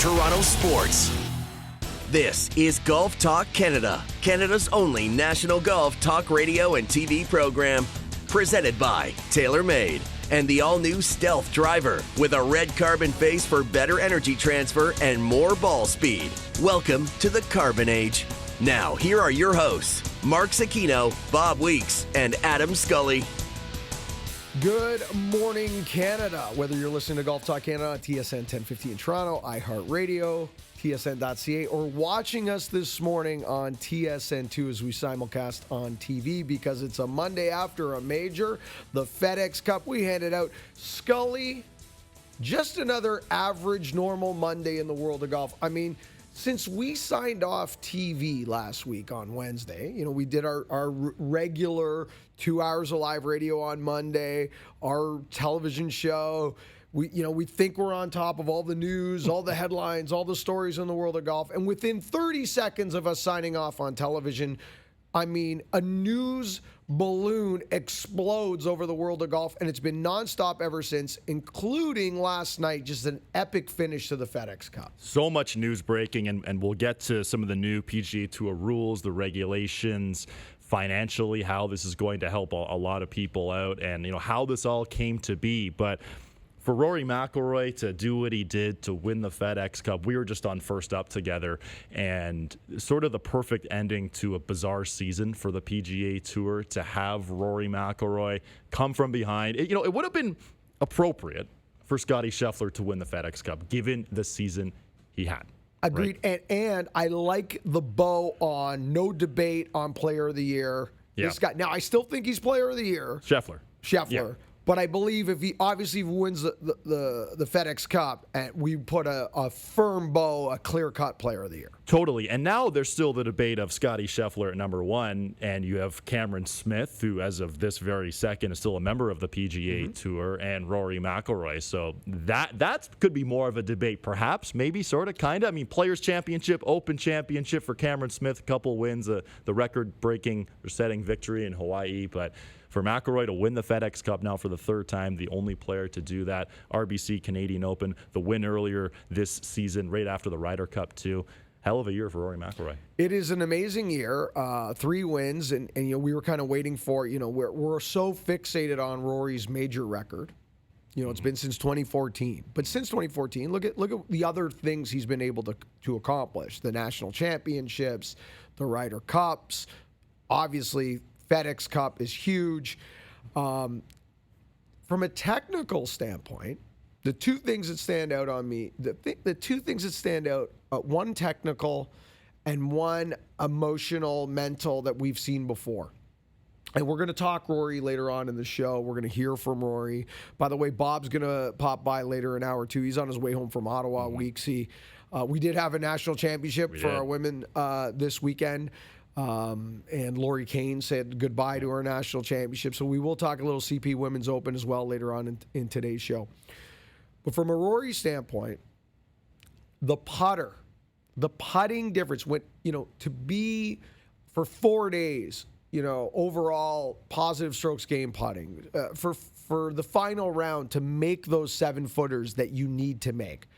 Toronto sports. This is Golf Talk Canada, Canada's only national golf talk radio and TV program. Presented by TaylorMade and the all-new Stealth Driver with a red carbon face for better energy transfer and more ball speed. Welcome to the Carbon Age. Now, here are your hosts, Mark Zecchino, Bob Weeks, and Adam Scully. Good morning, Canada. Whether you're listening to Golf Talk Canada on TSN 1050 in Toronto, iHeartRadio, TSN.ca, or watching us this morning on TSN2 as we simulcast on TV because it's a Monday after a major, the FedEx Cup. We handed out Scully, just another average, normal Monday in the world of golf. I mean, since we signed off TV last week on Wednesday, we did our regular 2 hours of live radio on Monday, our television show. We think we're on top of all the news, all the headlines, all the stories in the world of golf. And within 30 seconds of us signing off on television, I mean, a news balloon explodes over the world of golf, and it's been nonstop ever since, including last night, just an epic finish to the FedEx Cup. So much news breaking, and we'll get to some of the new PGA Tour rules, the regulations, financially, how this is going to help a lot of people out, and how this all came to be. But for Rory McIlroy to do what he did to win the FedEx Cup, we were just on First Up together, and sort of the perfect ending to a bizarre season for the PGA Tour to have Rory McIlroy come from behind. It would have been appropriate for Scottie Scheffler to win the FedEx Cup, given the season he had. Agreed. Right? And I like the bow on no debate on Player of the Year. Yeah. This guy. Now, I still think he's Player of the Year. Scheffler. Yeah. But I believe if he obviously wins the FedEx Cup, and we put a firm bow, a clear-cut Player of the Year. Totally. And now there's still the debate of Scottie Scheffler at number one, and you have Cameron Smith, who as of this very second is still a member of the PGA Tour, and Rory McIlroy. So that could be more of a debate, perhaps, maybe, sort of, kind of. I mean, Players' Championship, Open Championship for Cameron Smith, a couple wins, the record-breaking or setting victory in Hawaii, but for McIlroy to win the FedEx Cup now for the third time, the only player to do that. RBC Canadian Open, the win earlier this season, right after the Ryder Cup too. Hell of a year for Rory McIlroy. It is an amazing year. 3 wins, and we were kind of waiting for, we're so fixated on Rory's major record. It's been since 2014. But since 2014, look at the other things he's been able to accomplish. The national championships, the Ryder Cups, obviously FedEx Cup is huge. From a technical standpoint, the two things that stand out on me, the two things that stand out, one technical and one emotional, mental that we've seen before. And we're going to talk Rory later on in the show. We're going to hear from Rory. By the way, Bob's going to pop by later in hour 2. He's on his way home from Ottawa weeks. We did have a national championship for our women this weekend. And Lori Kane said goodbye to her national championship. So we will talk a little CP Women's Open as well later on in today's show. But from a Rory standpoint, the putting difference went, to be for 4 days, overall positive strokes gained putting, for the final round to make those 7-footers that you need to make.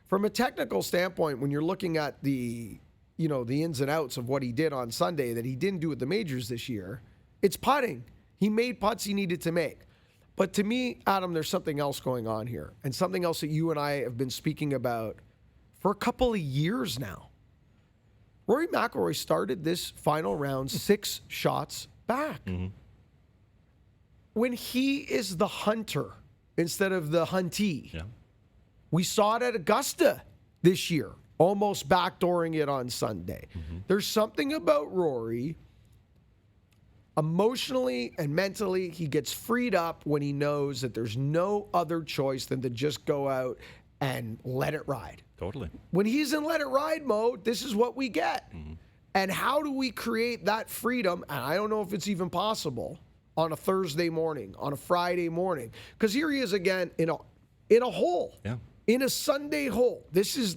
From a technical standpoint, when you're looking at the ins and outs of what he did on Sunday that he didn't do at the majors this year, it's putting. He made putts he needed to make. But to me, Adam, there's something else going on here, and something else that you and I have been speaking about for a couple of years now. Rory McIlroy started this final round 6 shots back. When he is the hunter instead of the huntee. Yeah. We saw it at Augusta this year, almost backdooring it on Sunday. There's something about Rory, emotionally and mentally, he gets freed up when he knows that there's no other choice than to just go out and let it ride. Totally. When he's in let it ride mode, this is what we get. And how do we create that freedom? And I don't know if it's even possible on a Thursday morning, on a Friday morning. Because here he is again in a hole. Yeah. In a Sunday hole. This is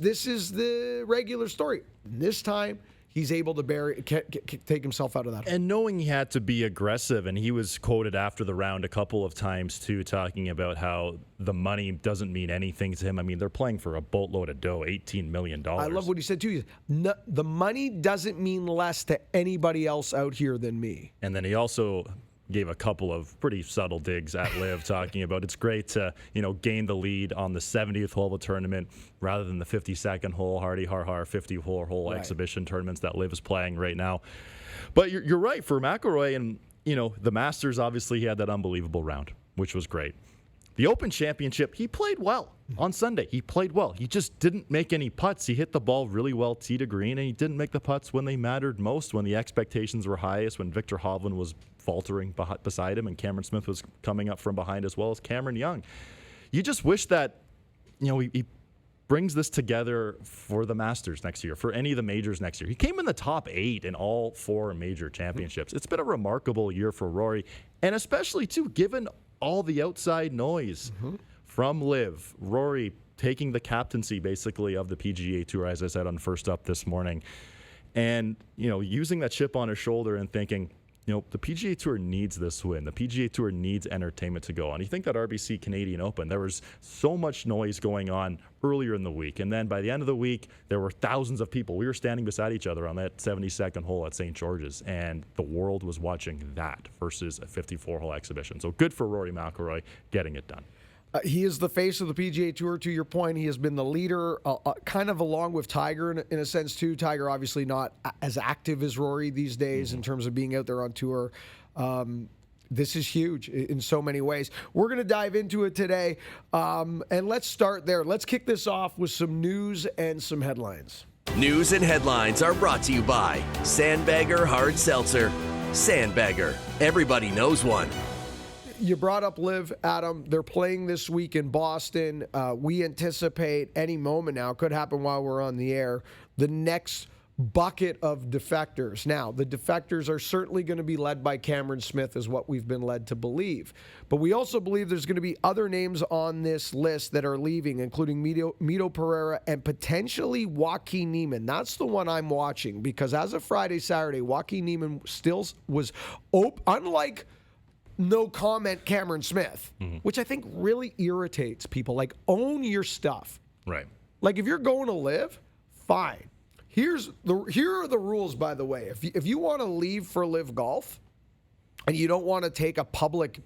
the regular story. And this time, he's able to take himself out of that. And knowing he had to be aggressive, and he was quoted after the round a couple of times too, talking about how the money doesn't mean anything to him. I mean, they're playing for a boatload of dough, $18 million. I love what he said too. The money doesn't mean less to anybody else out here than me. And then he also gave a couple of pretty subtle digs at Liv, talking about it's great to, gain the lead on the 70th hole of the tournament rather than the 52nd hole, Hardy Har 50-hole exhibition tournaments that Liv is playing right now. But you're right, for McIlroy, and the Masters, obviously he had that unbelievable round, which was great. The Open Championship, he played well on Sunday. He played well. He just didn't make any putts. He hit the ball really well tee to green, and he didn't make the putts when they mattered most, when the expectations were highest, when Victor Hovland was faltering beside him and Cameron Smith was coming up from behind, as well as Cameron Young. You just wish that, he brings this together for the Masters next year, for any of the majors next year. He came in the top 8 in all 4 major championships. It's been a remarkable year for Rory, and especially, too, given all the outside noise from Liv. Rory taking the captaincy, basically, of the PGA Tour, as I said on First Up this morning. And, using that chip on his shoulder and thinking, the PGA Tour needs this win. The PGA Tour needs entertainment to go on. You think that RBC Canadian Open, there was so much noise going on earlier in the week. And then by the end of the week, there were thousands of people. We were standing beside each other on that 72nd hole at St. George's, and the world was watching that versus a 54-hole exhibition. So good for Rory McIlroy getting it done. He is the face of the PGA Tour, to your point. He has been the leader, kind of along with Tiger in a sense, too. Tiger obviously not as active as Rory these days in terms of being out there on tour. This is huge in so many ways. We're going to dive into it today, and let's start there. Let's kick this off with some news and some headlines. News and headlines are brought to you by Sandbagger Hard Seltzer. Sandbagger. Everybody knows one. You brought up Liv, Adam. They're playing this week in Boston. We anticipate any moment now, could happen while we're on the air, the next bucket of defectors. Now, the defectors are certainly going to be led by Cameron Smith, is what we've been led to believe. But we also believe there's going to be other names on this list that are leaving, including Mito Pereira and potentially Joaquin Niemann. That's the one I'm watching, because as of Friday, Saturday, Joaquin Niemann still was unlike no comment Cameron Smith, which I think really irritates people. Like, own your stuff. Right. Like, if you're going to live, fine. Here are the rules, by the way. If you want to leave for Live Golf and you don't want to take a public,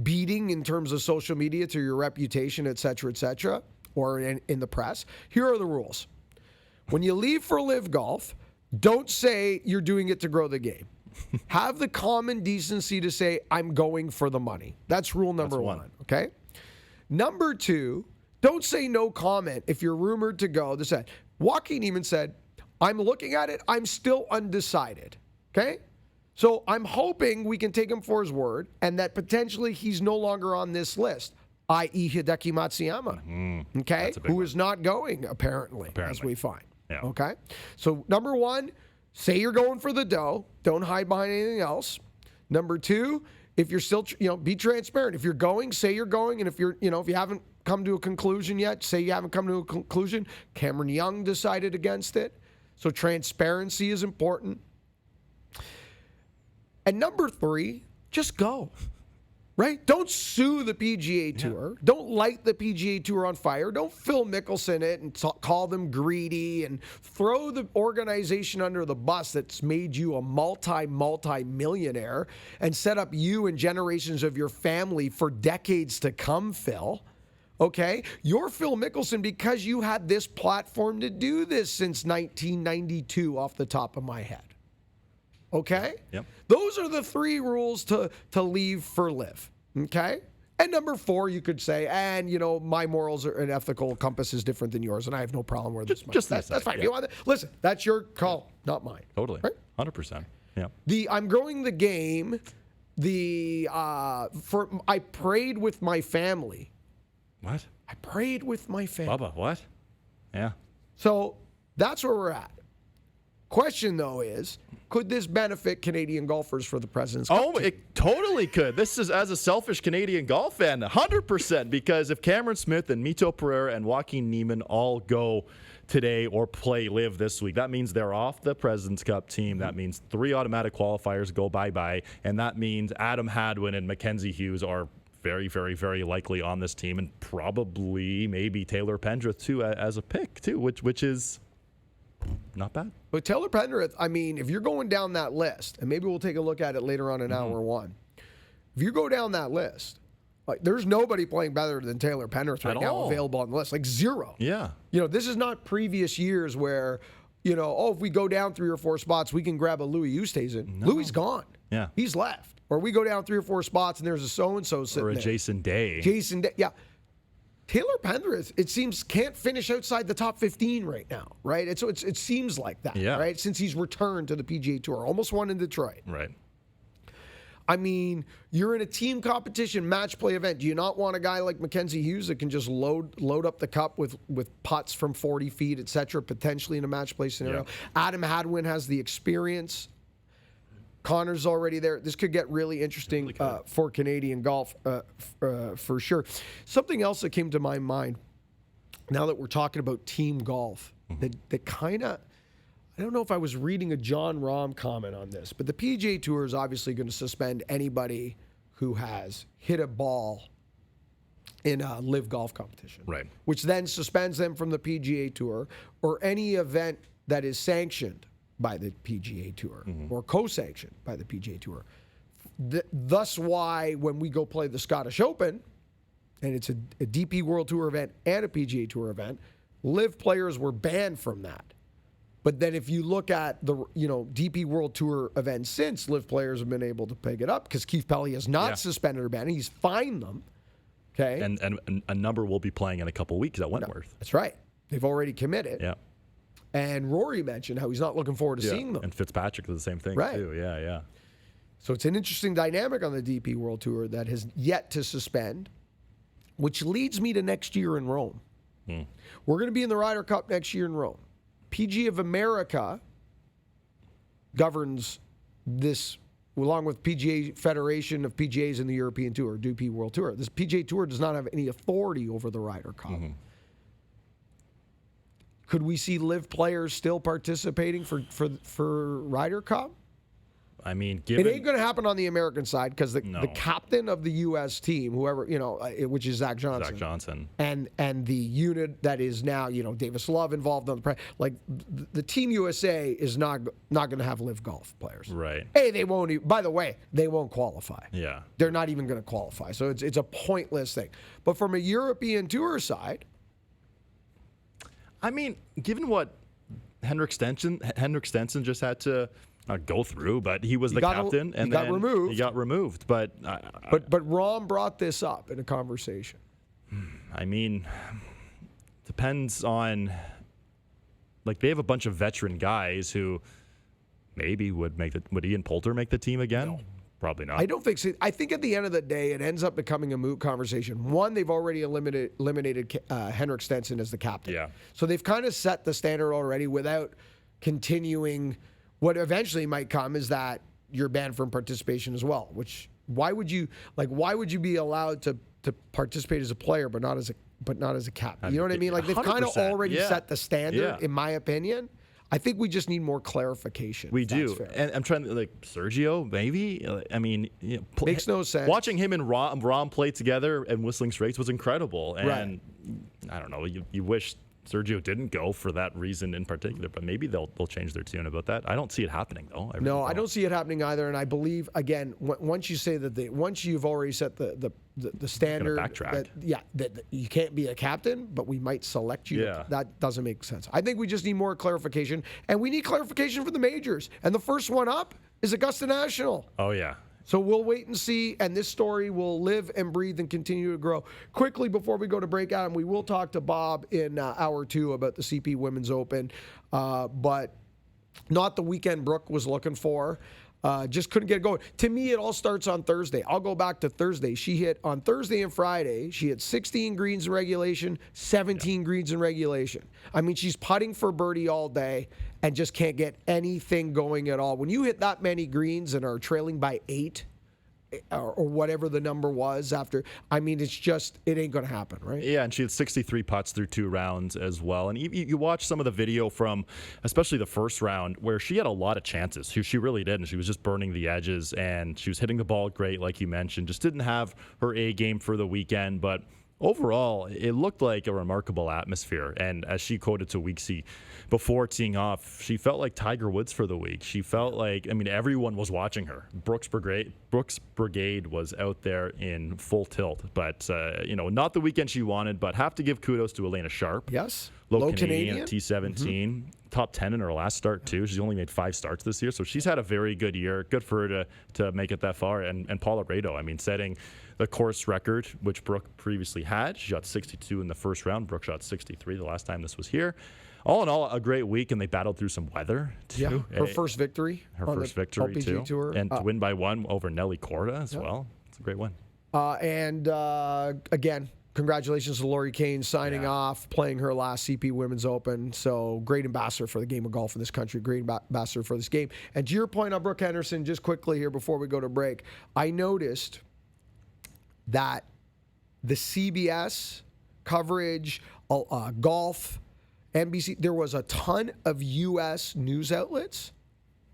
beating in terms of social media to your reputation, et cetera, or in the press, here are the rules. When you leave for Live Golf, don't say you're doing it to grow the game. Have the common decency to say, I'm going for the money. That's rule number one, okay? Number 2, don't say no comment if you're rumored to go. This said, Joaquin Niemann said, I'm looking at it. I'm still undecided, okay? So I'm hoping we can take him for his word and that potentially he's no longer on this list, i.e. Hideki Matsuyama, okay? Who is not going, apparently, as we find, okay? So number 1, say you're going for the dough. Don't hide behind anything else. Number 2, if you're still, be transparent. If you're going, say you're going. And if you're, if you haven't come to a conclusion yet, say you haven't come to a conclusion. Cameron Young decided against it. So transparency is important. And number 3, just go. Right? Don't sue the PGA Tour. Yeah. Don't light the PGA Tour on fire. Don't Phil Mickelson it and call them greedy and throw the organization under the bus that's made you a multi-millionaire and set up you and generations of your family for decades to come, Phil. Okay? You're Phil Mickelson because you had this platform to do this since 1992 off the top of my head. Okay? Yep. Those are the 3 rules to leave for Live. Okay? And number 4, you could say, and, my morals and ethical compass is different than yours, and I have no problem where this might. That's fine. Yeah. You want listen, that's your call, not mine. Totally. Right? 100%. Yeah. I'm growing the game. I prayed with my family. What? I prayed with my family. Bubba, what? Yeah. So that's where we're at. Question, though, is could this benefit Canadian golfers for the President's Cup? Oh, it totally could. This is, as a selfish Canadian golf fan, 100%, because if Cameron Smith and Mito Pereira and Joaquin Niemann all go today or play live this week, that means they're off the President's Cup team. That means 3 automatic qualifiers go bye-bye, and that means Adam Hadwin and Mackenzie Hughes are very, very, very likely on this team, and probably maybe Taylor Pendrith, too, as a pick, too, which is not bad. But Taylor Pendrith, I mean, if you're going down that list, and maybe we'll take a look at it later on in hour one, if you go down that list, like there's nobody playing better than Taylor Pendrith right now available on the list, like zero. Yeah. You know, this is not previous years where, you know, if we go down 3 or 4 spots, we can grab a Louis Oosthuizen. No. Louis gone. Yeah. He's left. Or we go down 3 or 4 spots and there's a so-and-so sitting there. Or a Jason Day. Jason Day, yeah. Taylor Pendrith, it seems, can't finish outside the top 15 right now, right? It seems like that, right? Since he's returned to the PGA Tour. Almost won in Detroit. Right. I mean, you're in a team competition match play event. Do you not want a guy like Mackenzie Hughes that can just load up the cup with putts from 40 feet, et cetera, potentially in a match play scenario? Yeah. Adam Hadwin has the experience. Connor's already there. This could get really interesting for Canadian golf for sure. Something else that came to my mind now that we're talking about team golf that kind of, I don't know if I was reading a John Rahm comment on this, but the PGA Tour is obviously going to suspend anybody who has hit a ball in a live golf competition, right? Which then suspends them from the PGA Tour or any event that is sanctioned by the PGA Tour or co-sanctioned by the PGA Tour. Thus why when we go play the Scottish Open, and it's a DP World Tour event and a PGA Tour event, live players were banned from that. But then if you look at the DP World Tour events since, live players have been able to pick it up because Keith Pelley has not suspended or banned. He's fined them. Okay. And a number will be playing in a couple weeks at Wentworth. No, that's right. They've already committed. Yeah. And Rory mentioned how he's not looking forward to seeing them. And Fitzpatrick did the same thing too. Yeah. So it's an interesting dynamic on the DP World Tour that has yet to suspend, which leads me to next year in Rome. We're going to be in the Ryder Cup next year in Rome. PGA of America governs this, along with PGA Federation of PGAs in the European Tour, DP World Tour. This PGA Tour does not have any authority over the Ryder Cup. Could we see live players still participating for Ryder Cup? I mean, it ain't going to happen on the American side because the captain of the U.S. team, whoever, which is Zach Johnson. And the unit that is now, Davis Love involved on the Team USA is not going to have live golf players. Right. Hey, they won't. By the way, they won't qualify. Yeah. They're not even going to qualify. So it's a pointless thing. But from a European Tour side, I mean, given what Henrik Stenson just had to go through, but he was the captain, and then he got removed. But Rahm brought this up in a conversation. I mean, depends on, they have a bunch of veteran guys who maybe would Ian Poulter make the team again? No. Probably not. I don't think so. I think at the end of the day, it ends up becoming a moot conversation. One, they've already eliminated Henrik Stenson as the captain. Yeah. So they've kind of set the standard already without continuing. What eventually might come is that you're banned from participation as well. Which why would you be allowed to participate as a player but not as a captain? You know what I mean? They've kind of already set the standard, in my opinion. I think we just need more clarification. We do. And I'm trying to, Sergio, maybe? I mean, makes no sense. Watching him and Rahm play together and Whistling Straits was incredible. And I don't know, you wish Sergio didn't go for that reason in particular, but maybe they'll change their tune about that. I don't see it happening, though. I don't see it happening either. And I believe, again, once you say that once you've already set the standard, that you can't be a captain, but we might select you. Yeah. That doesn't make sense. I think we just need more clarification, and we need clarification for the majors. And the first one up is Augusta National. Oh yeah. So we'll wait and see, and this story will live and breathe and continue to grow. Quickly, before we go to break, Adam, we will talk to Bob in hour 2 about the CP Women's Open, but not the weekend Brooke was looking for. Just couldn't get it going. To me, it all starts on Thursday. I'll go back to Thursday. She hit on Thursday and Friday. She hit 16 greens in regulation, 17 greens in regulation. I mean, she's putting for birdie all day and just can't get anything going at all. When you hit that many greens and are trailing by 8, or whatever the number was after, I mean, it's just, it ain't going to happen, right? Yeah, and she had 63 putts through 2 rounds as well. And you watch some of the video from, especially the first round, where she had a lot of chances. She really did, and she was just burning the edges, and she was hitting the ball great, like you mentioned. Just didn't have her A game for the weekend, but overall, it looked like a remarkable atmosphere. And as she quoted to Weeksy before teeing off, she felt like Tiger Woods for the week. She felt like, I mean, everyone was watching her. Brooks Brigade was out there in full tilt. But, not the weekend she wanted, but have to give kudos to Elena Sharp. Yes. Low Canadian at T17. Mm-hmm. Top 10 in her last start, too. She's only made 5 starts this year, so she's had a very good year. Good for her to make it that far. And Paula Rado, I mean, setting the course record, which Brooke previously had. She shot 62 in the first round. Brooke shot 63 the last time this was here. All in all, a great week, and they battled through some weather, too. Yeah, her first victory. Her first victory, LPG too. Tour. And to win by 1 over Nelly Korda as well. It's a great win. Again, congratulations to Lori Kane signing off, playing her last CP Women's Open. So great ambassador for the game of golf in this country, great ambassador for this game. And to your point on Brooke Henderson, just quickly here before we go to break, I noticed that the CBS coverage, golf, NBC, there was a ton of U.S. news outlets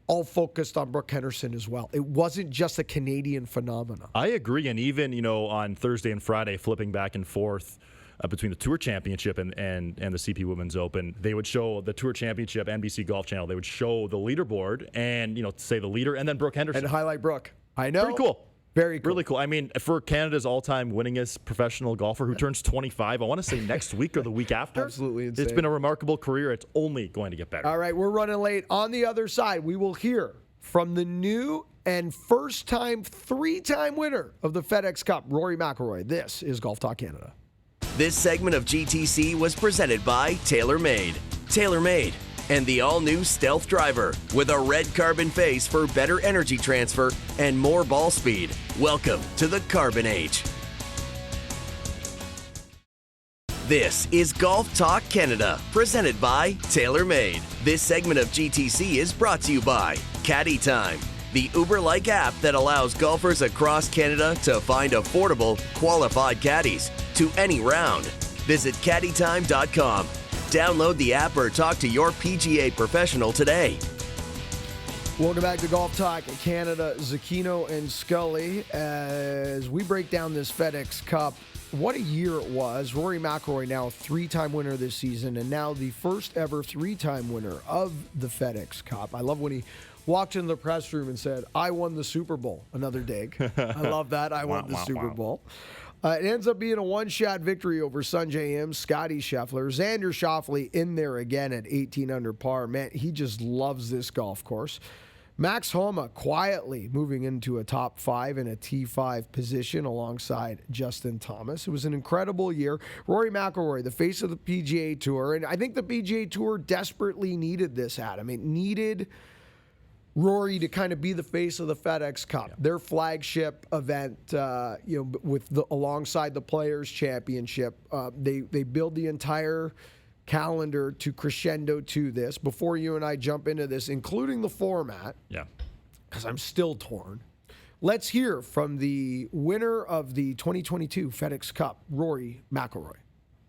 all focused on Brooke Henderson as well. It wasn't just a Canadian phenomenon. I agree. And even, on Thursday and Friday, flipping back and forth between the Tour Championship and the CP Women's Open, they would show the Tour Championship, NBC Golf Channel. They would show the leaderboard and, say the leader and then Brooke Henderson. And highlight Brooke. I know. Pretty cool. Very cool. Really cool. I mean, for Canada's all-time winningest professional golfer who turns 25, I want to say next week or the week after. Absolutely insane. It's been a remarkable career. It's only going to get better. All right, we're running late. On the other side, we will hear from the new and first-time, 3-time winner of the FedEx Cup, Rory McIlroy. This is Golf Talk Canada. This segment of GTC was presented by TaylorMade. TaylorMade. And the all-new Stealth Driver with a red carbon face for better energy transfer and more ball speed. Welcome to the Carbon Age. This is Golf Talk Canada, presented by TaylorMade. This segment of GTC is brought to you by Caddy Time, the Uber-like app that allows golfers across Canada to find affordable, qualified caddies to any round. Visit caddytime.com. Download the app or talk to your PGA professional today. Welcome back to Golf Talk Canada. Zecchino and Scully, as we break down this FedEx Cup. What a year it was. Rory McIlroy, now a 3-time winner this season, and now the first ever 3-time winner of the FedEx Cup. I love when he walked into the press room and said, "I won the Super Bowl." Another dig. I love that. I won the Super Bowl. It ends up being a one-shot victory over Sungjae Im, Scotty Scheffler. Xander Schauffele in there again at 18 under par. Man, he just loves this golf course. Max Homa quietly moving into a top 5 in a T5 position alongside Justin Thomas. It was an incredible year. Rory McIlroy, the face of the PGA Tour, and I think the PGA Tour desperately needed this, Adam. It needed Rory to kind of be the face of the FedEx Cup, their flagship event, alongside the Players Championship. They build the entire calendar to crescendo to this. Before you and I jump into this, including the format, because I'm still torn, let's hear from the winner of the 2022 FedEx Cup, Rory McIlroy.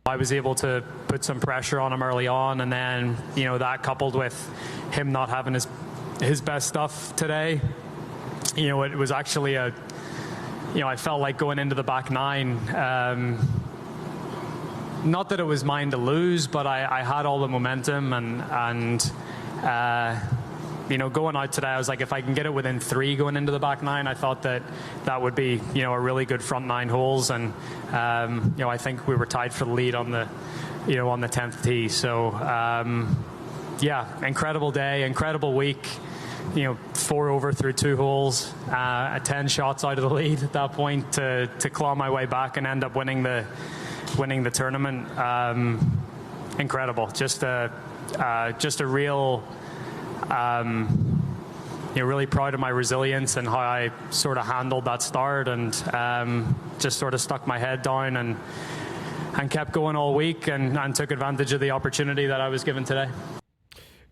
I was able to put some pressure on him early on, and then, that coupled with him not having his best stuff today, it was actually I felt like going into the back 9, not that it was mine to lose, but I had all the momentum and going out today, I was like, if I can get it within 3 going into the back 9, I thought that would be, a really good front 9 holes. And, I think we were tied for the lead on the 10th tee. So, incredible day, incredible week. 4 over through 2 holes, 10 shots out of the lead at that point to claw my way back and end up winning the tournament. Incredible, just a real really proud of my resilience and how I sort of handled that start, and just sort of stuck my head down and kept going all week and took advantage of the opportunity that I was given today.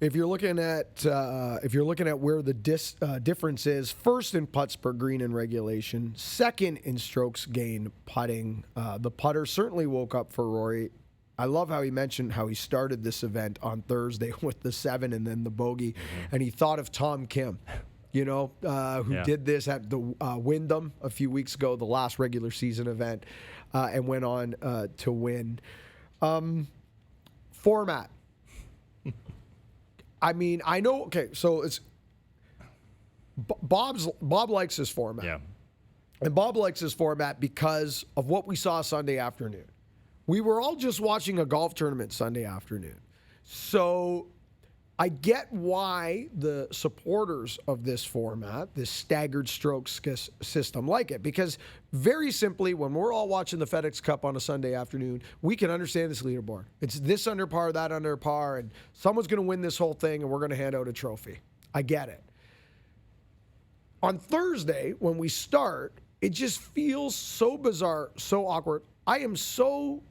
If you're looking at where the difference is, first in putts per green in regulation, second in strokes gained putting. The putter certainly woke up for Rory. I love how he mentioned how he started this event on Thursday with the 7 and then the bogey, and he thought of Tom Kim, who did this at the Wyndham a few weeks ago, the last regular season event, and went on to win. Format. I mean, I know. Okay, so it's Bob likes this format. Yeah. And Bob likes this format because of what we saw Sunday afternoon. We were all just watching a golf tournament Sunday afternoon. So I get why the supporters of this format, this staggered strokes system, like it. Because very simply, when we're all watching the FedEx Cup on a Sunday afternoon, we can understand this leaderboard. It's this under par, that under par, and someone's going to win this whole thing, and we're going to hand out a trophy. I get it. On Thursday, when we start, it just feels so bizarre, so awkward. I am so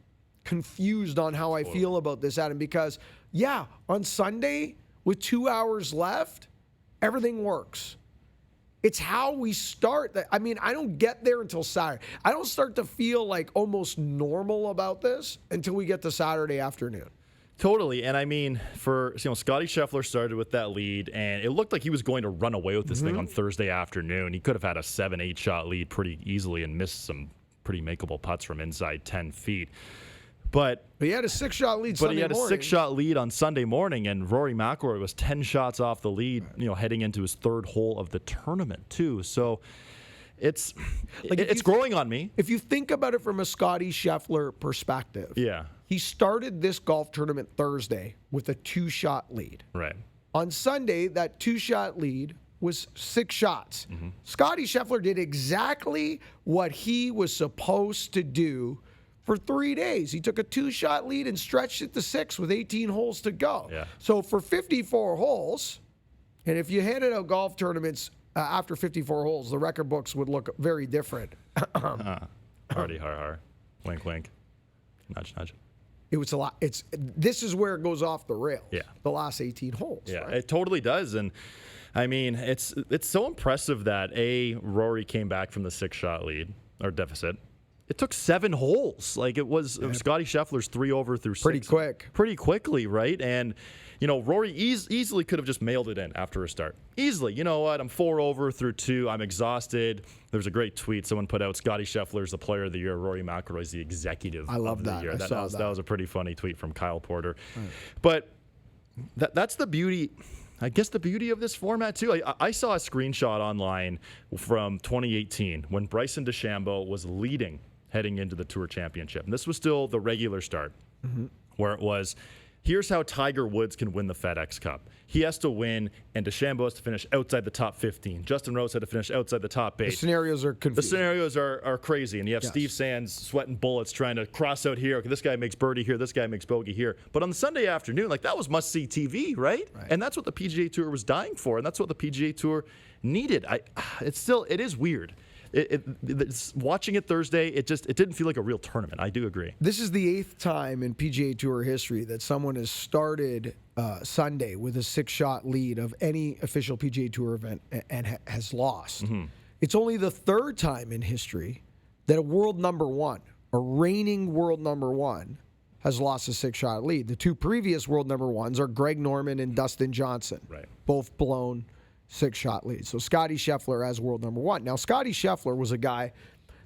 confused on how I feel about this, Adam, because, yeah, on Sunday, with 2 hours left, everything works. It's how we start. I mean, I don't get there until Saturday. I don't start to feel like almost normal about this until we get to Saturday afternoon. Totally. And I mean, Scotty Scheffler started with that lead, and it looked like he was going to run away with this thing on Thursday afternoon. He could have had a 7-8 shot lead pretty easily and missed some pretty makeable putts from inside 10 feet. But he had a 6-shot lead Sunday morning. But he had a 6-shot lead on Sunday morning, and Rory McIlroy was 10 shots off the lead, heading into his third hole of the tournament, too. So it's growing on me. If you think about it from a Scotty Scheffler perspective, he started this golf tournament Thursday with a 2-shot lead. Right. On Sunday, that 2-shot lead was 6 shots. Scotty Scheffler did exactly what he was supposed to do for 3 days. He took a 2-shot lead and stretched it to 6 with 18 holes to go. Yeah. So for 54 holes, and if you handed out golf tournaments after 54 holes, the record books would look very different. Hardy, har. Wink, wink. Nudge, nudge. It was a lot. This is where it goes off the rails. Yeah. The last 18 holes. Yeah, right? It totally does. And I mean, it's so impressive that Rory came back from the 6-shot lead or deficit. It took 7 holes. Like it was Scotty Scheffler's 3 over through 6. Pretty quickly, right? And, Rory easily could have just mailed it in after a start. Easily. You know what? I'm 4 over through 2. I'm exhausted. There was a great tweet someone put out. Scotty Scheffler's the player of the year. Rory McIlroy's the executive of the year. That was a pretty funny tweet from Kyle Porter. Right. But that's the beauty. I guess the beauty of this format, too. I saw a screenshot online from 2018 when Bryson DeChambeau was leading heading into the Tour Championship. And this was still the regular start, where it was, here's how Tiger Woods can win the FedEx Cup. He has to win, and DeChambeau has to finish outside the top 15. Justin Rose had to finish outside the top 8. The scenarios are confusing. The scenarios are crazy, and you have Steve Sands sweating bullets trying to cross out here. Okay, this guy makes birdie here, this guy makes bogey here. But on the Sunday afternoon, that was must-see TV, right? And that's what the PGA Tour was dying for, and that's what the PGA Tour needed. It is weird. Watching it Thursday, it didn't feel like a real tournament. I do agree. This is the 8th time in PGA Tour history that someone has started Sunday with a 6-shot lead of any official PGA Tour event and has lost. It's only the 3rd time in history that a world number 1, a reigning world number 1, has lost a 6-shot lead. The 2 previous world number 1s are Greg Norman and Dustin Johnson, both blown 6-shot lead. So Scotty Scheffler as world number 1. Now, Scotty Scheffler was a guy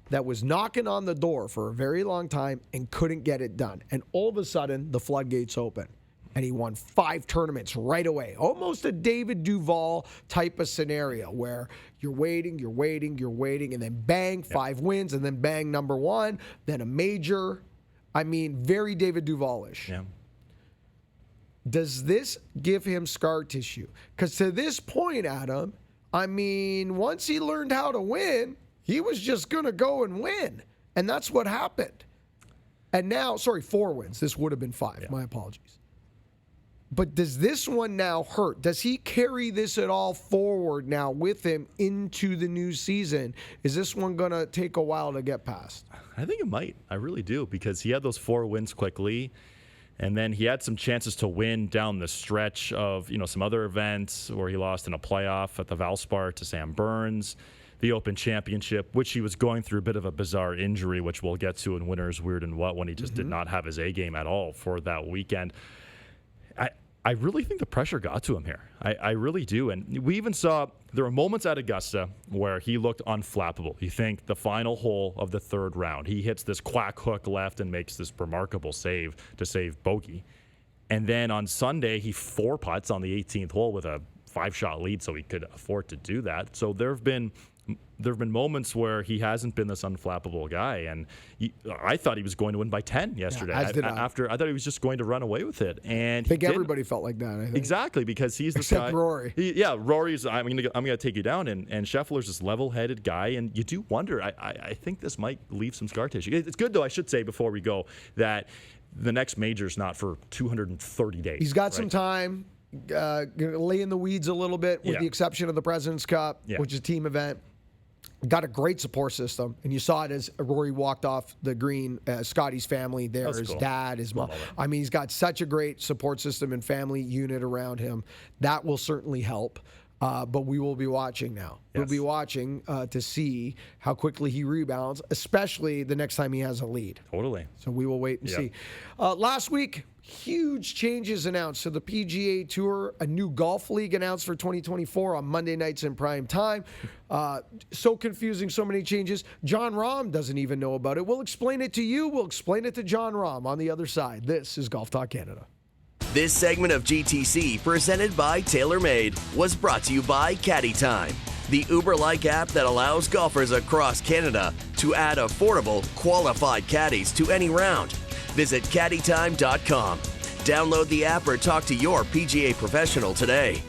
that was knocking on the door for a very long time and couldn't get it done. And all of a sudden, the floodgates open. And he won 5 tournaments right away. Almost a David Duval type of scenario where you're waiting, and then bang, 5 wins, and then bang, number 1, then a major. I mean, very David Duval-ish. Yeah. Does this give him scar tissue? Because to this point, Adam, I mean, once he learned how to win, he was just going to go and win. And that's what happened. And now, 4 wins. This would have been 5. My apologies. But does this one now hurt? Does he carry this at all forward now with him into the new season? Is this one going to take a while to get past? I think it might. I really do, because he had those 4 wins quickly, and then he had some chances to win down the stretch of, some other events where he lost in a playoff at the Valspar to Sam Burns, the Open Championship, which he was going through a bit of a bizarre injury, which we'll get to in Winners, Weird and What, when he just did not have his A game at all for that weekend. I really think the pressure got to him here. I really do. And we even saw there were moments at Augusta where he looked unflappable. You think the final hole of the 3rd round, he hits this quack hook left and makes this remarkable save to save bogey. And then on Sunday, he 4-putts on the 18th hole with a 5-shot lead, so he could afford to do that. So there have been moments where he hasn't been this unflappable guy, and I thought he was going to win by 10 yesterday. Yeah, as did I. I thought he was just going to run away with it, and I think everybody felt like that. I think. Exactly, because he's the Except guy. Rory. Rory's. I'm gonna take you down, and Scheffler's this level-headed guy, and you do wonder. I think this might leave some scar tissue. It's good though. I should say before we go that the next major's not for 230 days. He's got some time. Gonna lay in the weeds a little bit, with the exception of the President's Cup, which is a team event. Got a great support system, and you saw it as Rory walked off the green. Scotty's family there, his dad, his mom. I mean, he's got such a great support system and family unit around him. That will certainly help. But we will be watching now. Yes. We'll be watching to see how quickly he rebounds, especially the next time he has a lead. Totally. So we will wait and see. Last week, huge changes announced to the PGA Tour. A new golf league announced for 2024 on Monday nights in prime time. So confusing, so many changes. John Rahm doesn't even know about it. We'll explain it to you. We'll explain it to John Rahm on the other side. This is Golf Talk Canada. This segment of GTC, presented by TaylorMade, was brought to you by Caddy Time, the Uber-like app that allows golfers across Canada to add affordable, qualified caddies to any round. Visit caddytime.com. Download the app or talk to your PGA professional today.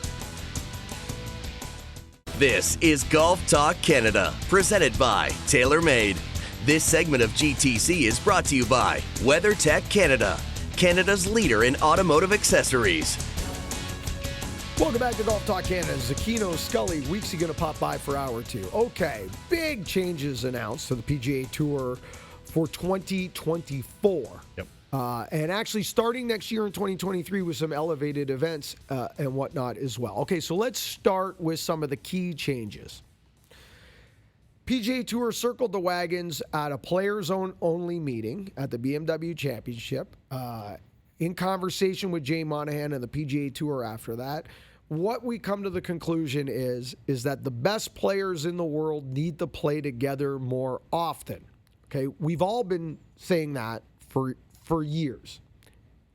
This is Golf Talk Canada, presented by TaylorMade. This segment of GTC is brought to you by WeatherTech Canada, Canada's leader in automotive accessories. Welcome back to Golf Talk Canada. Zecchino, Scully, Weeksy going to pop by for hour 2. Okay, big changes announced to the PGA Tour for 2024. Yep. And actually starting next year in 2023 with some elevated events and whatnot as well. Okay, so let's start with some of the key changes. PGA Tour circled the wagons at a players-only meeting at the BMW Championship. In conversation with Jay Monahan and the PGA Tour after that, what we come to the conclusion is that the best players in the world need to play together more often. Okay, we've all been saying that for years,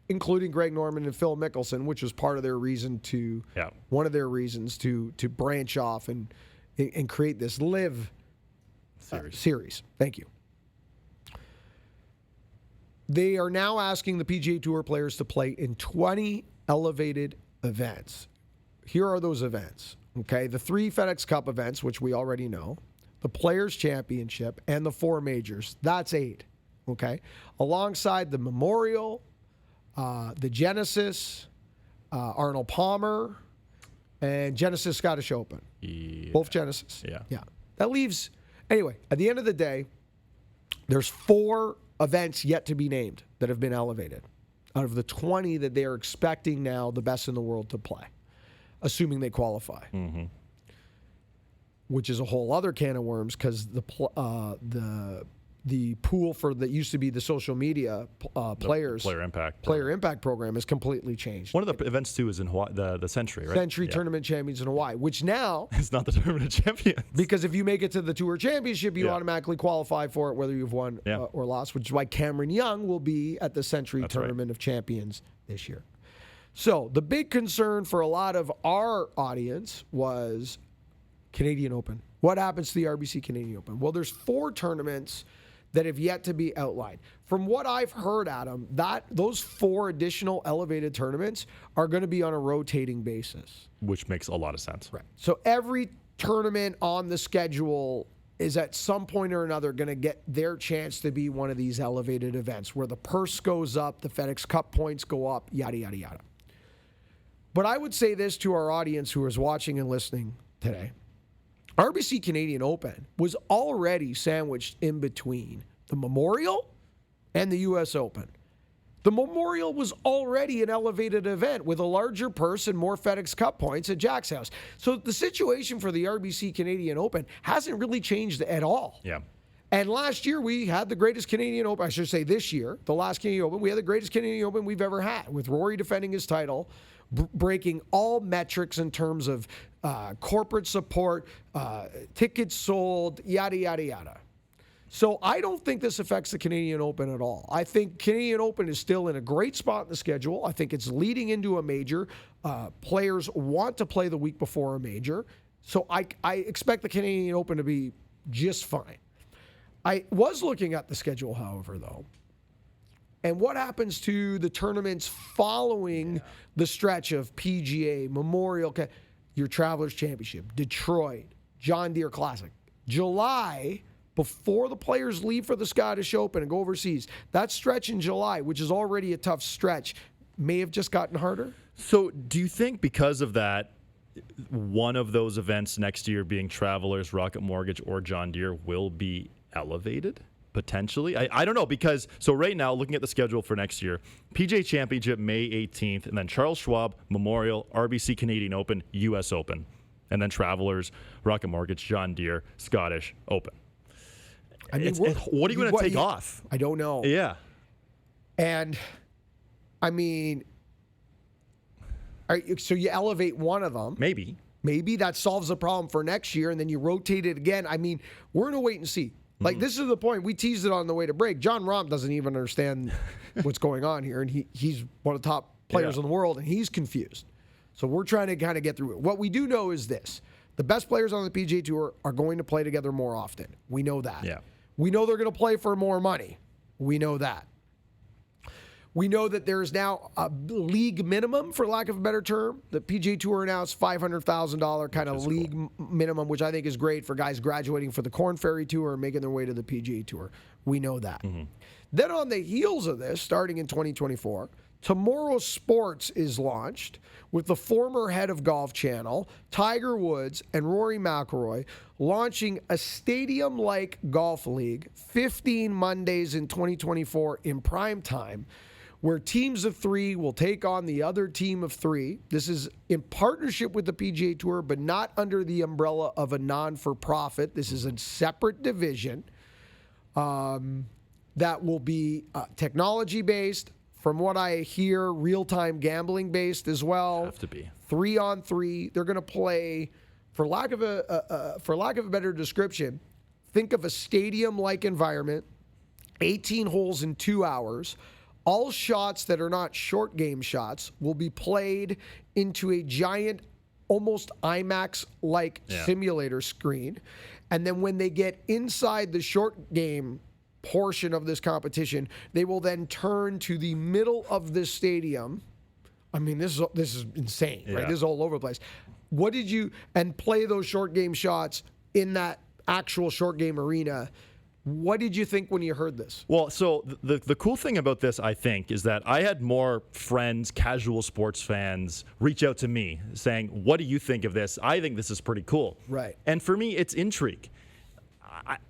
including Greg Norman and Phil Mickelson, which was part of their reason to one of their reasons to branch off and create this live series. Thank you. They are now asking the PGA Tour players to play in 20 elevated events. Here are those events, okay? The 3 FedEx Cup events, which we already know, the Players' Championship, and the 4 majors. That's 8, okay? Alongside the Memorial, the Genesis, Arnold Palmer, and Genesis Scottish Open. Yeah. Both Genesis. Yeah. That leaves... Anyway, at the end of the day, there's 4 events yet to be named that have been elevated out of the 20 that they are expecting now the best in the world to play, assuming they qualify. Mm-hmm. Which is a whole other can of worms because the pool for that used to be the social media players Player Impact program has completely changed. One of the events too is in Hawaii, the Century, right? Century Tournament Champions in Hawaii, which now it's not the Tournament of Champions, because if you make it to the Tour Championship, you automatically qualify for it, whether you've won or lost. Which is why Cameron Young will be at the Century Tournament of Champions this year. So the big concern for a lot of our audience was Canadian Open. What happens to the RBC Canadian Open? Well, there's 4 tournaments that have yet to be outlined. From what I've heard, Adam, those 4 additional elevated tournaments are going to be on a rotating basis. Which makes a lot of sense. Right. So every tournament on the schedule is at some point or another going to get their chance to be one of these elevated events where the purse goes up, the FedEx Cup points go up, yada, yada, yada. But I would say this to our audience who is watching and listening today. RBC Canadian Open was already sandwiched in between the Memorial and the U.S. Open. The Memorial was already an elevated event with a larger purse and more FedEx Cup points at Jack's house. So the situation for the RBC Canadian Open hasn't really changed at all. Yeah. And last year we had the greatest Canadian Open, I should say this year, the last Canadian Open, we had the greatest Canadian Open we've ever had, with Rory defending his title, breaking all metrics in terms of corporate support, tickets sold, yada, yada, yada. So I don't think this affects the Canadian Open at all. I think Canadian Open is still in a great spot in the schedule. I think it's leading into a major. Players want to play the week before a major. So I expect the Canadian Open to be just fine. I was looking at the schedule, however, though. And what happens to the tournaments following the stretch of PGA, Memorial, your Travelers Championship, Detroit, John Deere Classic, July, before the players leave for the Scottish Open and go overseas, that stretch in July, which is already a tough stretch, may have just gotten harder? So do you think because of that, one of those events next year being Travelers, Rocket Mortgage, or John Deere will be elevated? Potentially. I don't know, because so right now, looking at the schedule for next year, PGA Championship May 18th, and then Charles Schwab, Memorial, RBC Canadian Open, US Open, and then Travelers, Rocket Mortgage, John Deere, Scottish Open. I mean, what are you going to take off? I don't know. Yeah. And, I mean, so you elevate one of them. Maybe. Maybe that solves the problem for next year, and then you rotate it again. I mean, we're going to wait and see. Like, this is the point. We teased it on the way to break. John Rahm doesn't even understand what's going on here, and he's one of the top players in the world, and he's confused. So we're trying to kind of get through it. What we do know is this. The best players on the PGA Tour are going to play together more often. We know that. Yeah. We know they're going to play for more money. We know that. We know that there's now a league minimum, for lack of a better term. The PGA Tour announced $500,000 kind of league minimum, which I think is great for guys graduating for the Korn Ferry Tour and making their way to the PGA Tour. We know that. Then on the heels of this, starting in 2024, Tomorrow Sports is launched with the former head of Golf Channel, Tiger Woods, and Rory McIlroy launching a stadium-like golf league, 15 Mondays in 2024 in prime time, where teams of three will take on the other team of three. This is in partnership with the PGA Tour, but not under the umbrella of a non-for-profit. This is a separate division that will be technology-based. From what I hear, real-time gambling-based as well. Have to be 3-on-3. They're going to play, for lack of a better description, think of a stadium-like environment, 18 holes in 2 hours. All shots that are not short game shots will be played into a giant, almost IMAX-like simulator screen. And then when they get inside the short game portion of this competition, they will then turn to the middle of the stadium. I mean, this is insane, right? This is all over the place. And play those short game shots in that actual short game arena. What did you think when you heard this? Well, so the cool thing about this, I think, is that I had more friends, casual sports fans, reach out to me saying, what do you think of this? I think this is pretty cool. Right. And for me, it's intrigue.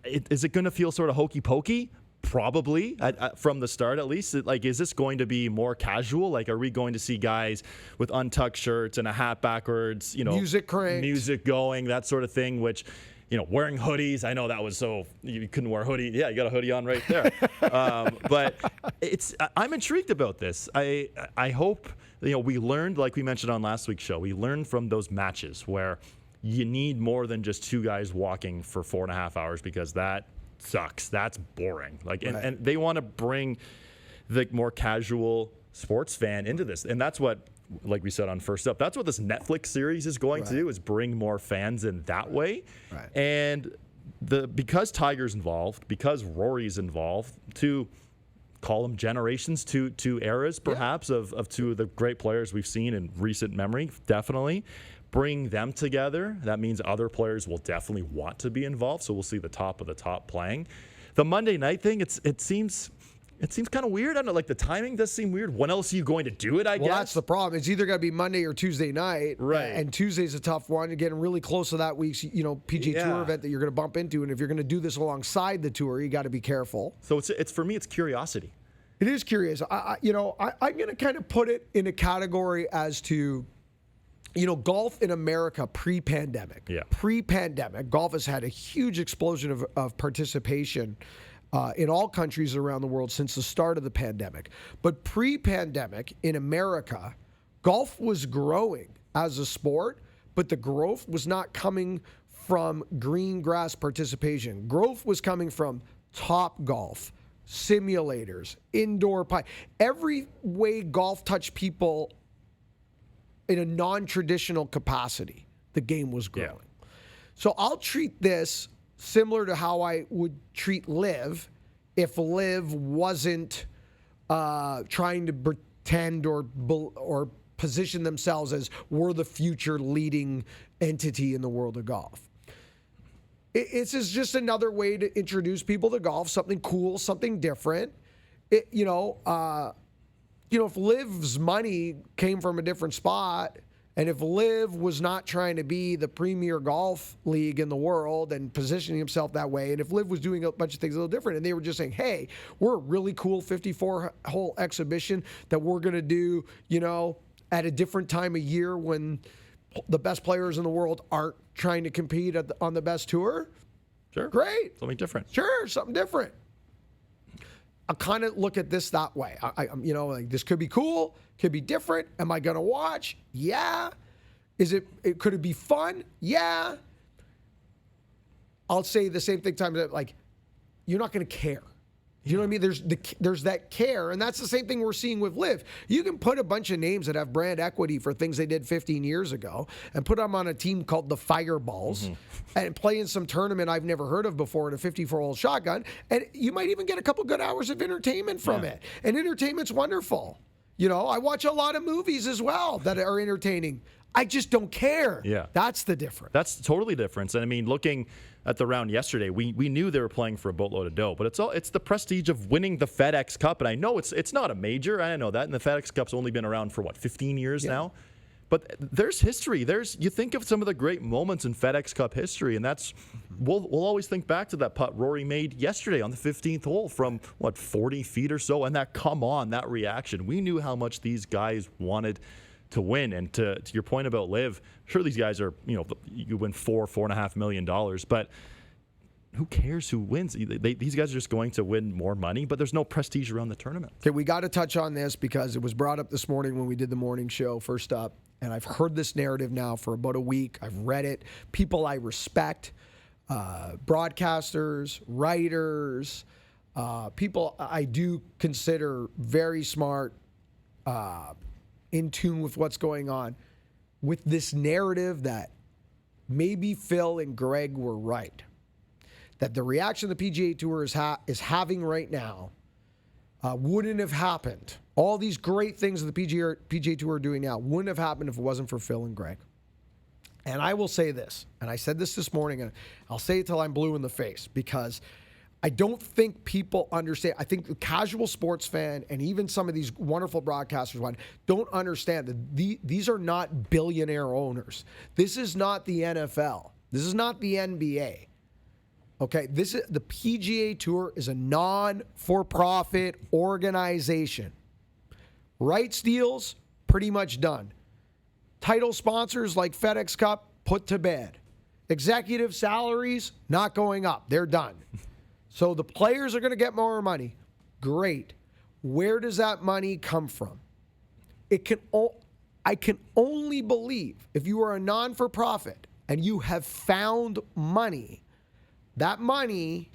Is it going to feel sort of hokey pokey? Probably from the start, at least. Is this going to be more casual? Like, are we going to see guys with untucked shirts and a hat backwards, music cranked, music going, that sort of thing, which, wearing hoodies. I know that was so you couldn't wear a hoodie. Yeah, you got a hoodie on right there. But I'm intrigued about this. I hope, we learned, like we mentioned on last week's show, we learned from those matches where you need more than just two guys walking for 4.5 hours, because that sucks. That's boring. And they want to bring the more casual sports fan into this. And that's what, like we said on First Up, that's what this Netflix series is going to do, is bring more fans in that way. Right. And because Tiger's involved, because Rory's involved, to call them generations, two eras perhaps of two of the great players we've seen in recent memory, definitely. Bring them together. That means other players will definitely want to be involved. So we'll see the top of the top playing. The Monday night thing, it seems It seems kind of weird. I don't know, like the timing does seem weird. When else are you going to do it, I guess? Well, that's the problem. It's either going to be Monday or Tuesday night. Right. And Tuesday's a tough one. You're getting really close to that week's, PGA Tour event that you're going to bump into. And if you're going to do this alongside the tour, you got to be careful. So it's for me, it's curiosity. It is curious. I'm going to kind of put it in a category as to, golf in America pre-pandemic. Yeah. Pre-pandemic, golf has had a huge explosion of participation in all countries around the world since the start of the pandemic. But pre-pandemic in America, golf was growing as a sport, but the growth was not coming from green grass participation. Growth was coming from Top Golf, simulators, indoor every way golf touched people in a non-traditional capacity, the game was growing. Yeah. So I'll treat this similar to how I would treat LIV if LIV wasn't trying to pretend or position themselves as we're the future leading entity in the world of golf. It's just another way to introduce people to golf, something cool, something different. If LIV's money came from a different spot, and if LIV was not trying to be the premier golf league in the world and positioning himself that way, and if LIV was doing a bunch of things a little different, and they were just saying, hey, we're a really cool 54-hole exhibition that we're going to do, at a different time of year when the best players in the world aren't trying to compete on the best tour. Sure. Great. Something different. Sure, something different. I kind of look at this that way. This could be cool, could be different. Am I going to watch? Yeah. Could it be fun? Yeah. I'll say the same thing you're not going to care. You know what I mean? There's that care, and that's the same thing we're seeing with LIV. You can put a bunch of names that have brand equity for things they did 15 years ago and put them on a team called the Fireballs and play in some tournament I've never heard of before in a 54-hole shotgun, and you might even get a couple good hours of entertainment from it. And entertainment's wonderful. I watch a lot of movies as well that are entertaining. I just don't care. Yeah. That's the difference. That's totally different. And I mean, looking at the round yesterday, we knew they were playing for a boatload of dough, but it's the prestige of winning the FedEx Cup. And I know it's not a major. I know that. And the FedEx Cup's only been around for 15 years now. But there's history. You think of some of the great moments in FedEx Cup history, and that's we'll always think back to that putt Rory made yesterday on the 15th hole from 40 feet or so, and that reaction. We knew how much these guys wanted to win. And to your point about LIV, sure, these guys are, you win $4.5 million, but who cares who wins? These guys are just going to win more money, but there's no prestige around the tournament. Okay, we got to touch on this because it was brought up this morning when we did the morning show first up, and I've heard this narrative now for about a week. I've read it. People I respect, broadcasters, writers, people I do consider very smart, in tune with what's going on, with this narrative that maybe Phil and Greg were right, that the reaction the PGA Tour is having right now wouldn't have happened. All these great things that the PGA Tour are doing now wouldn't have happened if it wasn't for Phil and Greg. And I will say this, and I said this morning, and I'll say it till I'm blue in the face, because I don't think people understand. I think the casual sports fan and even some of these wonderful broadcasters don't understand that these are not billionaire owners. This is not the NFL. This is not the NBA. Okay, the PGA Tour is a non-for-profit organization. Rights deals, pretty much done. Title sponsors like FedEx Cup, put to bed. Executive salaries, not going up. They're done. So the players are going to get more money. Great. Where does that money come from? I can only believe if you are a non-for-profit and you have found money, that money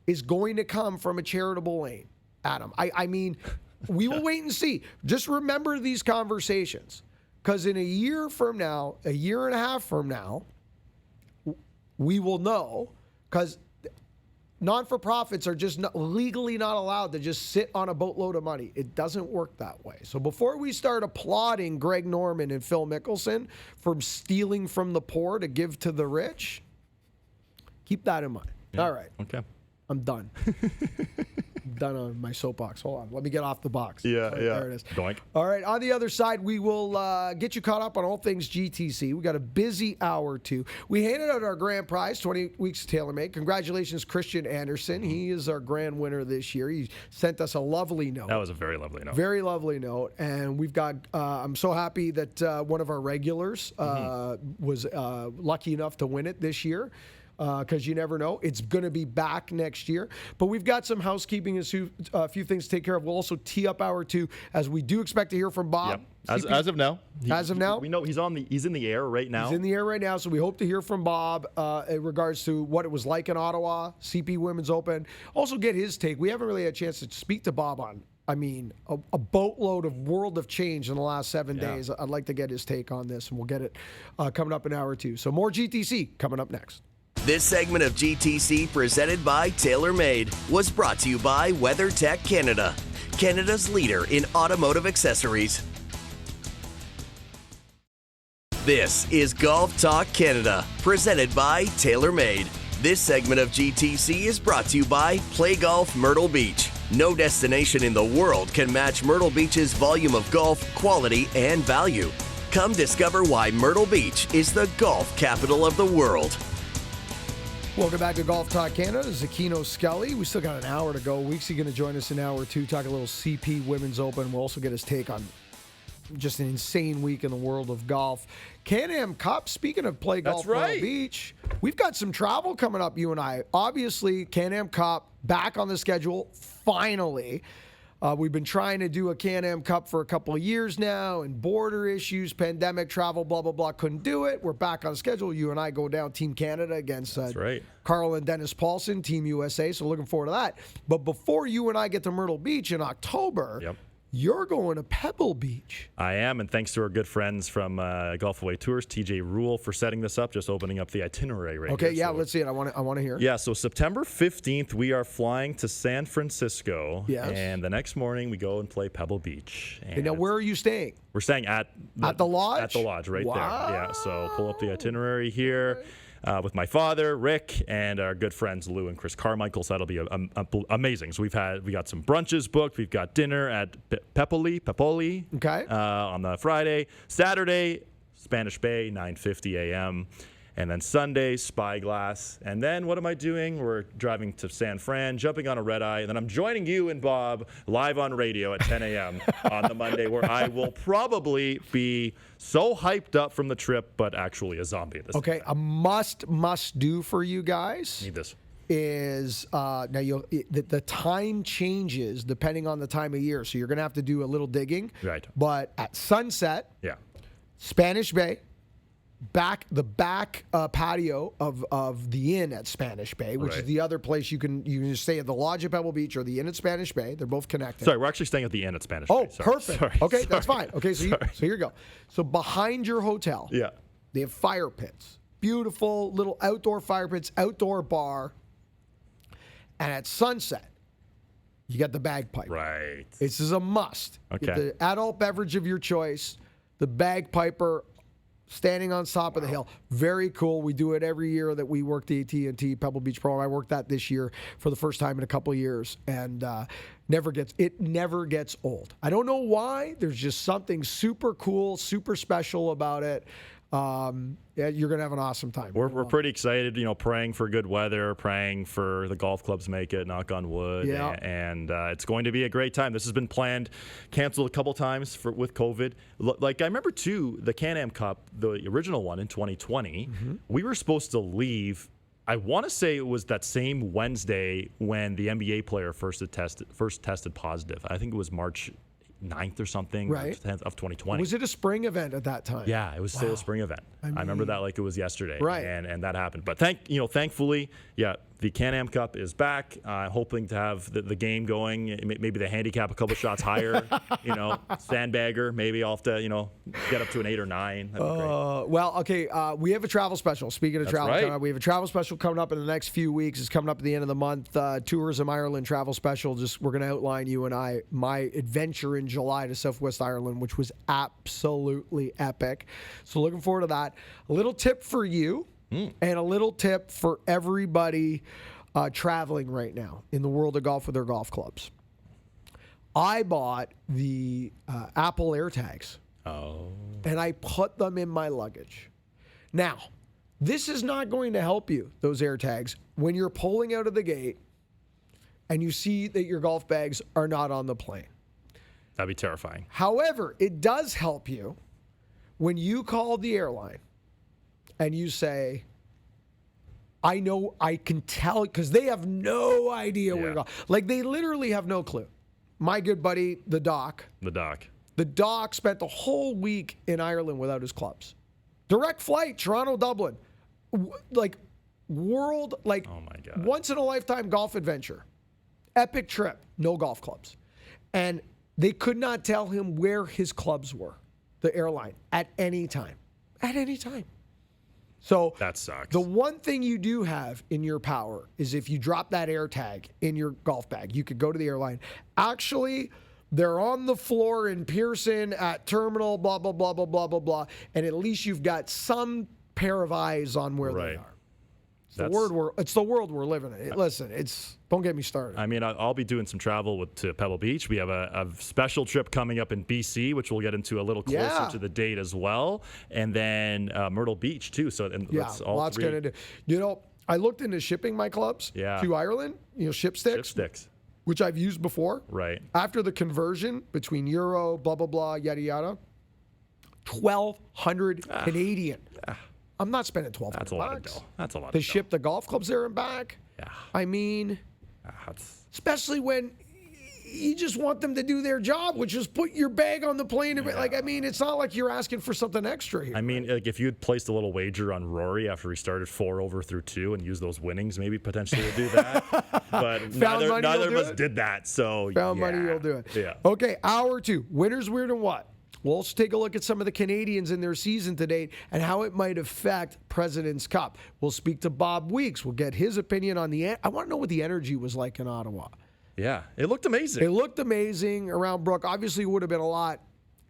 is going to come from a charitable aim, Adam. I mean, we will wait and see. Just remember these conversations, because in a year from now, a year and a half from now, we will know, because non-for-profits are just legally not allowed to just sit on a boatload of money. It doesn't work that way. So before we start applauding Greg Norman and Phil Mickelson for stealing from the poor to give to the rich, keep that in mind. Yeah. All right. Okay. I'm done. done on my soapbox. Hold on. Let me get off the box. Yeah. There it is. Doink. All right. On the other side, we will get you caught up on all things GTC. We got a busy hour, too. We handed out our grand prize, 20 weeks of TaylorMade. Congratulations, Christian Anderson. He is our grand winner this year. He sent us a lovely note. That was a very lovely note. Very lovely note. And we've got, I'm so happy that one of our regulars was lucky enough to win it this year. Because you never know. It's going to be back next year. But we've got some housekeeping and a few things to take care of. We'll also tee up hour 2, as we do expect to hear from Bob. Yep. As of now. We know he's in the air right now. He's in the air right now, so we hope to hear from Bob in regards to what it was like in Ottawa, CP Women's Open. Also get his take. We haven't really had a chance to speak to Bob on, a boatload of world of change in the last 7 days. I'd like to get his take on this, and we'll get it coming up in hour 2. So more GTC coming up next. This segment of GTC, presented by TaylorMade, was brought to you by WeatherTech Canada, Canada's leader in automotive accessories. This is Golf Talk Canada, presented by TaylorMade. This segment of GTC is brought to you by Play Golf Myrtle Beach. No destination in the world can match Myrtle Beach's volume of golf, quality, and value. Come discover why Myrtle Beach is the golf capital of the world. Welcome back to Golf Talk Canada. Zecchino Scully. We still got an hour to go. Weeksy going to join us in hour 2, talk a little CP Women's Open. We'll also get his take on just an insane week in the world of golf. Can-Am Cup, speaking of Play Golf Myrtle Beach, we've got some travel coming up, you and I. Obviously, Can-Am Cup back on the schedule, finally. We've been trying to do a Can-Am Cup for a couple of years now, and border issues, pandemic, travel, blah, blah, blah, couldn't do it. We're back on schedule. You and I go down Team Canada against Carl and Dennis Paulson, Team USA, so looking forward to that. But before you and I get to Myrtle Beach in October, you're going to Pebble Beach. I am, and thanks to our good friends from Golf Away Tours, TJ Rule, for setting this up, just opening up the itinerary right here. So let's see it. I want to hear. Yeah, so September 15th, we are flying to San Francisco. Yes. And the next morning, we go and play Pebble Beach. And now, where are you staying? We're staying at the lodge? At the lodge, right wow. there. Yeah, so pull up the itinerary here. With my father, Rick, and our good friends Lou and Chris Carmichael. So that'll be amazing. So we got some brunches booked. We've got dinner at Pepoli on the Friday. Saturday, Spanish Bay, 9:50 a.m. And then Sunday, Spyglass. And then what am I doing? We're driving to San Fran, jumping on a red eye. And then I'm joining you and Bob live on radio at 10 a.m. on the Monday, where I will probably be so hyped up from the trip, but actually a zombie at this time. A must do for you guys. Need this. Is now the time changes depending on the time of year. So you're going to have to do a little digging. Right. But at sunset, Spanish Bay, the back patio of the inn at Spanish Bay, which is the other place you can just stay at the lodge at Pebble Beach or the inn at Spanish Bay. They're both connected. Sorry, we're actually staying at the inn at Spanish Bay. Oh, perfect. Okay, that's fine. Okay, so here you go. So behind your hotel, they have fire pits. Beautiful little outdoor fire pits, outdoor bar. And at sunset, you got the bagpipe. Right. This is a must. Okay. Get the adult beverage of your choice, the bagpiper, standing on top of the hill. Very cool. We do it every year that we work the AT&T Pebble Beach program. I worked that this year for the first time in a couple of years, and never gets old. I don't know why. There's just something super cool, super special about it. You're going to have an awesome time. We're pretty excited, praying for good weather, praying for the golf clubs make it, knock on wood. Yeah. And it's going to be a great time. This has been planned, canceled a couple times with COVID. Like, I remember, too, the Can-Am Cup, the original one in 2020, we were supposed to leave. I want to say it was that same Wednesday when the NBA player first tested positive. I think it was March 9th or something, right, 10th of 2020. Was it a spring event at that time? Yeah, it was still a spring event. I remember that like it was yesterday. Right. And that happened. But thankfully, the Can-Am Cup is back. Hoping to have the game going. Maybe the handicap a couple shots higher. Sandbagger. Maybe I'll have to get up to an 8 or 9. That'd be great. Well, okay. We have a travel special. Speaking of travel, right. We have a travel special coming up in the next few weeks. It's coming up at the end of the month. Tourism Ireland travel special. We're going to outline, you and I, my adventure in July to Southwest Ireland, which was absolutely epic. So looking forward to that. A little tip for you. And a little tip for everybody traveling right now in the world of golf with their golf clubs. I bought the Apple AirTags. Oh. And I put them in my luggage. Now, this is not going to help you, those AirTags, when you're pulling out of the gate and you see that your golf bags are not on the plane. That'd be terrifying. However, it does help you when you call the airline and you say, I know, I can tell, because they have no idea where you're going. Like, they literally have no clue. My good buddy, the Doc. The Doc spent the whole week in Ireland without his clubs. Direct flight, Toronto, Dublin. Like, world, like, oh my God, once in a lifetime golf adventure. Epic trip, no golf clubs. And they could not tell him where his clubs were, the airline, at any time. At any time. So that sucks. The one thing you do have in your power is if you drop that AirTag in your golf bag, you could go to the airline. Actually, they're on the floor in Pearson at terminal, blah, blah, blah, blah, blah, blah, blah. And at least you've got some pair of eyes on where they are. It's the world we're living in. Listen, don't get me started. I mean, I'll be doing some travel to Pebble Beach. We have a special trip coming up in BC, which we'll get into a little closer to the date as well. And then Myrtle Beach, too. So that's all lots going to do. You know, I looked into shipping my clubs to Ireland, ship sticks. Which I've used before. Right. After the conversion between euro, blah, blah, blah, yada, yada, 1,200 Canadian. I'm not spending $1,200. That's a lot of dough. That's a lot to ship the golf clubs there and back. Yeah. I mean, especially when you just want them to do their job, which is put your bag on the plane. And, like, I mean, it's not like you're asking for something extra here. I mean, like, if you had placed a little wager on Rory after he started 4 over through 2 and used those winnings, maybe potentially would do that. But neither of us did that. So Found money, you'll do it. Yeah. Okay, hour 2. Winners, weird, and what? We'll also take a look at some of the Canadians in their season to date and how it might affect President's Cup. We'll speak to Bob Weeks. We'll get his opinion on I want to know what the energy was like in Ottawa. Yeah, it looked amazing. It looked amazing around Brooke. Obviously, it would have been a lot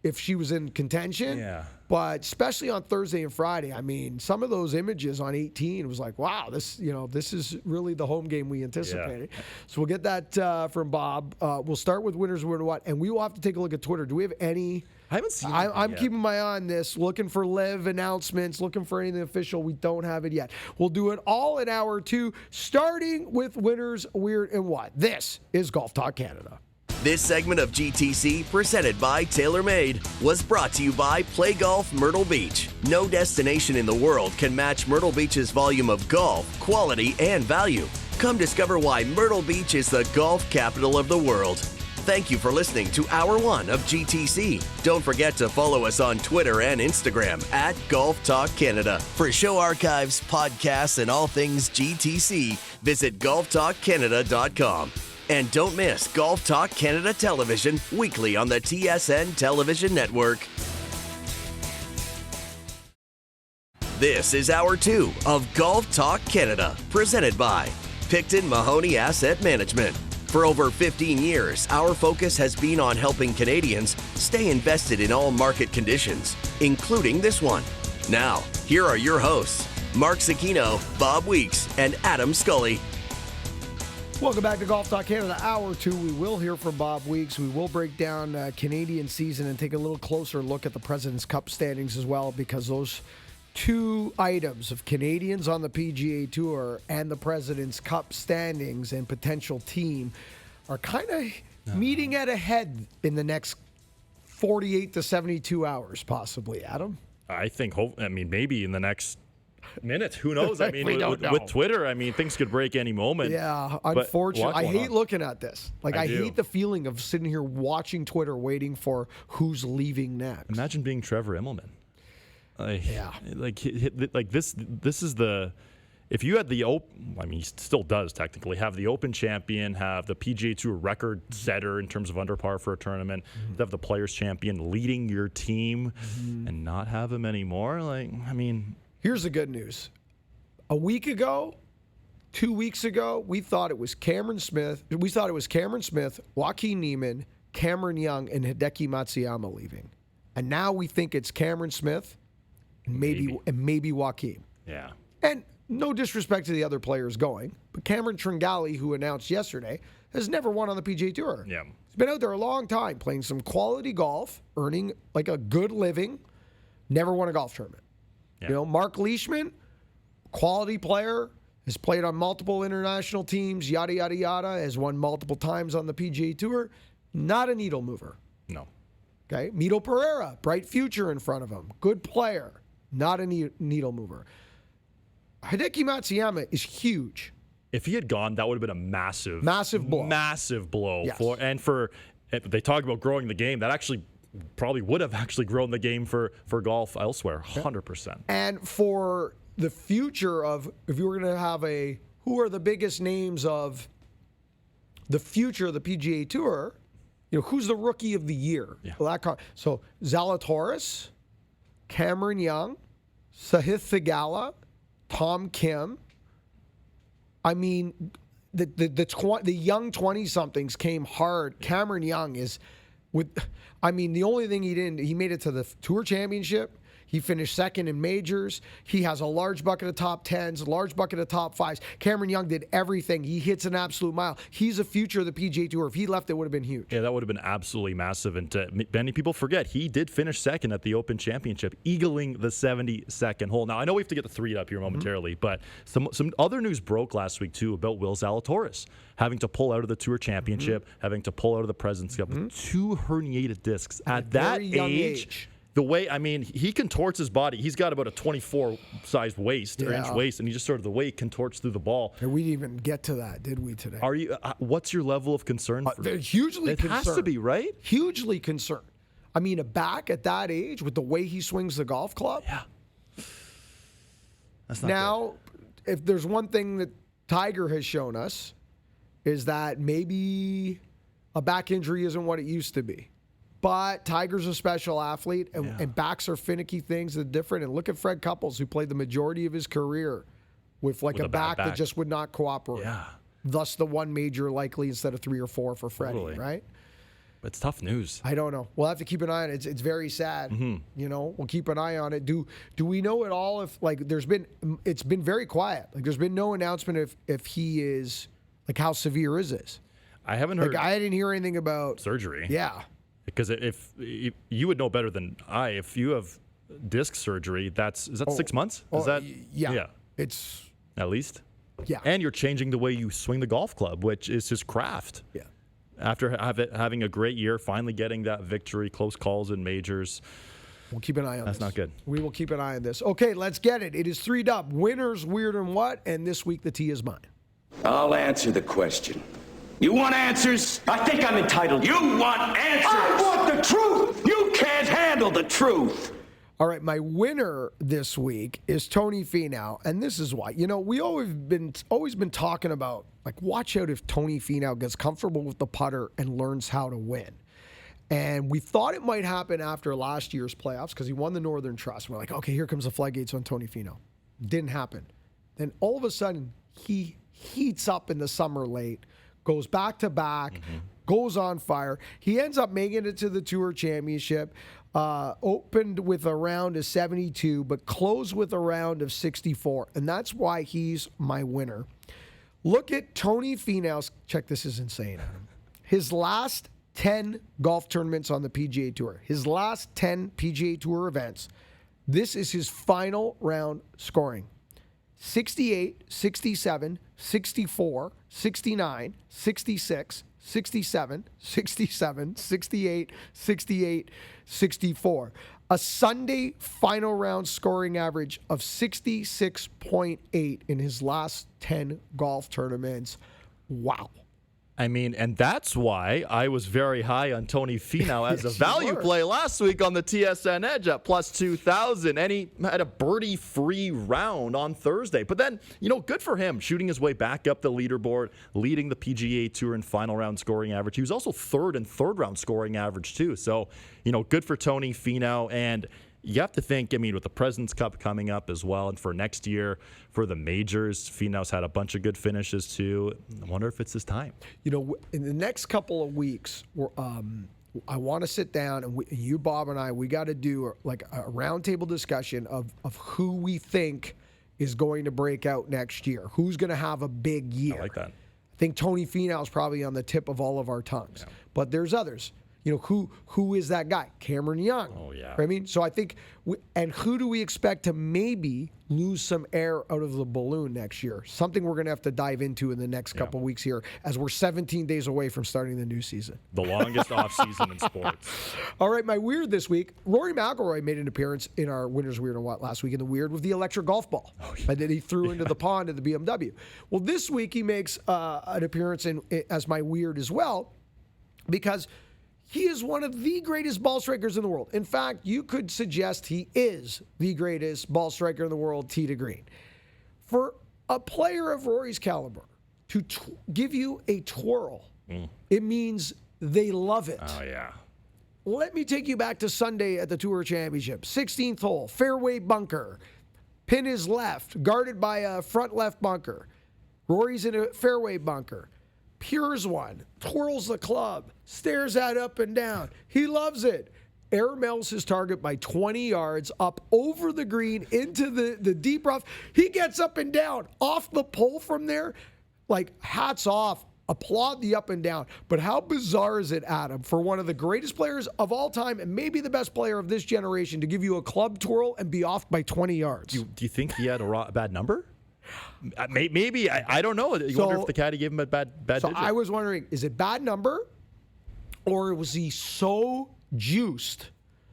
if she was in contention. Yeah. But especially on Thursday and Friday, I mean, some of those images on 18 was like, wow, this is really the home game we anticipated. Yeah. So we'll get that from Bob. We'll start with winners, win what, and we will have to take a look at Twitter. Do we have any? I haven't seen it I'm yet. keeping my eye on this, looking for live announcements, looking for anything official. We don't have it yet. We'll do it all in hour 2, starting with winners, weird, and what. This is Golf Talk Canada. This segment of GTC, presented by TaylorMade, was brought to you by Play Golf Myrtle Beach. No destination in the world can match Myrtle Beach's volume of golf, quality, and value. Come discover why Myrtle Beach is the golf capital of the world. Thank you for listening to Hour 1 of GTC. Don't forget to follow us on Twitter and Instagram at Golf Talk Canada. For show archives, podcasts, and all things GTC, visit golftalkcanada.com. And don't miss Golf Talk Canada Television weekly on the TSN Television Network. This is Hour 2 of Golf Talk Canada, presented by Picton Mahoney Asset Management. For over 15 years, our focus has been on helping Canadians stay invested in all market conditions, including this one. Now, here are your hosts, Mark Zecchino, Bob Weeks, and Adam Scully. Welcome back to Golf Talk Canada. Hour 2, we will hear from Bob Weeks. We will break down Canadian season and take a little closer look at the President's Cup standings as well, because those two items of Canadians on the PGA Tour and the President's Cup standings and potential team are kind of meeting at a head in the next 48 to 72 hours, possibly, Adam. I think, maybe in the next minute. Who knows? I mean, with Twitter, I mean, things could break any moment. Yeah, unfortunately. I hate looking at this. Like, I hate the feeling of sitting here watching Twitter waiting for who's leaving next. Imagine being Trevor Immelman. This is the, if you had the Open, I mean, he still does technically have the Open champion, have the PGA Tour record setter in terms of under par for a tournament, have the Players champion leading your team, and not have him anymore. Here's the good news. A week ago, 2 weeks ago, we thought it was Cameron Smith. We thought it was Cameron Smith, Joaquin Niemann, Cameron Young, and Hideki Matsuyama leaving. And now we think it's Cameron Smith and maybe Joaquin. Yeah. And no disrespect to the other players going, but Cameron Tringali, who announced yesterday, has never won on the PGA Tour. Yeah. He's been out there a long time playing some quality golf, earning like a good living, never won a golf tournament. Yeah. You know, Mark Leishman, quality player, has played on multiple international teams, yada, yada, yada, has won multiple times on the PGA Tour. Not a needle mover. No. Okay. Mito Pereira, bright future in front of him. Good player. Not a needle mover. Hideki Matsuyama is huge. If he had gone, that would have been a massive blow. Massive blow. Yes. They talk about growing the game. That actually probably would have actually grown the game for golf elsewhere, 100%. And for the future of, if you were going to have who are the biggest names of the future of the PGA Tour, you know, who's the rookie of the year? Yeah. So Zalatoris, Cameron Young, Sahith Theegala, Tom Kim. I mean, the young 20-somethings came hard. Cameron Young is the only thing he made it to the Tour Championship. He finished second in majors. He has a large bucket of top 10s, a large bucket of top 5s. Cameron Young did everything. He hits an absolute mile. He's a future of the PGA Tour. If he left, it would have been huge. Yeah, that would have been absolutely massive. And many people forget, he did finish second at the Open Championship, eagling the 72nd hole. Now, I know we have to get the 3 up here momentarily, but some other news broke last week, too, about Will Zalatoris having to pull out of the Tour Championship, having to pull out of the President's Cup with 2 herniated discs. At that age. The way, he contorts his body. He's got about a 24-sized waist, or inch waist, and he just the way he contorts through the ball. And we didn't even get to that, did we, today? Are you? What's your level of concern? They're hugely concerned. It has to be, right? Hugely concerned. A back at that age with the way he swings the golf club. Yeah. That's not good. If there's one thing that Tiger has shown us, is that maybe a back injury isn't what it used to be. But Tiger's a special athlete, and backs are finicky things that are different. And look at Fred Couples, who played the majority of his career with a back that just would not cooperate. Yeah. Thus the one major likely instead of 3 or 4 for Freddie, right? But it's tough news. I don't know. We'll have to keep an eye on it. It's very sad. You know, we'll keep an eye on it. Do we know at all if it's been very quiet. There's been no announcement if he is, how severe is this? I haven't heard. I didn't hear anything about surgery. Yeah. Because if you would know better than I, if you have disc surgery, is that 6 months? Yeah. It's at least. Yeah. And you're changing the way you swing the golf club, which is his craft. Yeah. After having a great year, finally getting that victory, close calls in majors. We'll keep an eye on this. That's not good. We will keep an eye on this. Okay, let's get it. It is 3-Dub. Winners, weird, and what? And this week the tea is mine. I'll answer the question. You want answers? I think I'm entitled. You want answers? I want the truth! You can't handle the truth! All right, my winner this week is Tony Finau, and this is why. You know, we always been talking about, watch out if Tony Finau gets comfortable with the putter and learns how to win. And we thought it might happen after last year's playoffs because he won the Northern Trust. We're like, okay, here comes the floodgates on Tony Finau. Didn't happen. Then all of a sudden, he heats up in the summer late, goes back-to-back, goes on fire. He ends up making it to the Tour Championship, opened with a round of 72, but closed with a round of 64. And that's why he's my winner. Look at Tony Finau's, check, this is insane, Adam. His last 10 golf tournaments on the PGA Tour, his last 10 PGA Tour events, this is his final round scoring. 68, 67, 64, 69, 66, 67, 67, 68, 68, 64. A Sunday final round scoring average of 66.8 in his last 10 golf tournaments. Wow. And that's why I was very high on Tony Finau as a value play last week on the TSN Edge at plus 2,000. And he had a birdie-free round on Thursday. But then, good for him, shooting his way back up the leaderboard, leading the PGA Tour in final round scoring average. He was also third and third round scoring average, too. So, good for Tony Finau. And you have to think, with the President's Cup coming up as well, and for next year, for the majors, Finau's had a bunch of good finishes too. I wonder if it's his time. In the next couple of weeks, I want to sit down, and you, Bob, and I, we got to do a roundtable discussion of who we think is going to break out next year? Who's going to have a big year? I like that. I think Tony Finau is probably on the tip of all of our tongues. Yeah. But there's others. Who is that guy? Cameron Young. Oh, yeah. Right? I mean, so I think, and who do we expect to maybe lose some air out of the balloon next year? Something we're going to have to dive into in the next couple weeks here as we're 17 days away from starting the new season. The longest offseason in sports. All right, my weird this week. Rory McIlroy made an appearance in our Winner's Weird and What last week in the weird with the electric golf ball that he threw into the pond at the BMW. Well, this week he makes an appearance as my weird as well because he is one of the greatest ball strikers in the world. In fact, you could suggest he is the greatest ball striker in the world, tee to green. For a player of Rory's caliber to give you a twirl, it means they love it. Oh, yeah. Let me take you back to Sunday at the Tour Championship. 16th hole, fairway bunker. Pin is left, guarded by a front left bunker. Rory's in a fairway bunker. Pures one, twirls the club, stares at it up and down. He loves it. Air mails his target by 20 yards up over the green into the deep rough. He gets up and down off the pole from there. Like, hats off. Applaud the up and down. But how bizarre is it, Adam, for one of the greatest players of all time and maybe the best player of this generation to give you a club twirl and be off by 20 yards? Do you think he had a bad number? Maybe. I don't know. You wonder if the caddy gave him a bad digit. I was wondering, is it bad number or was he so juiced?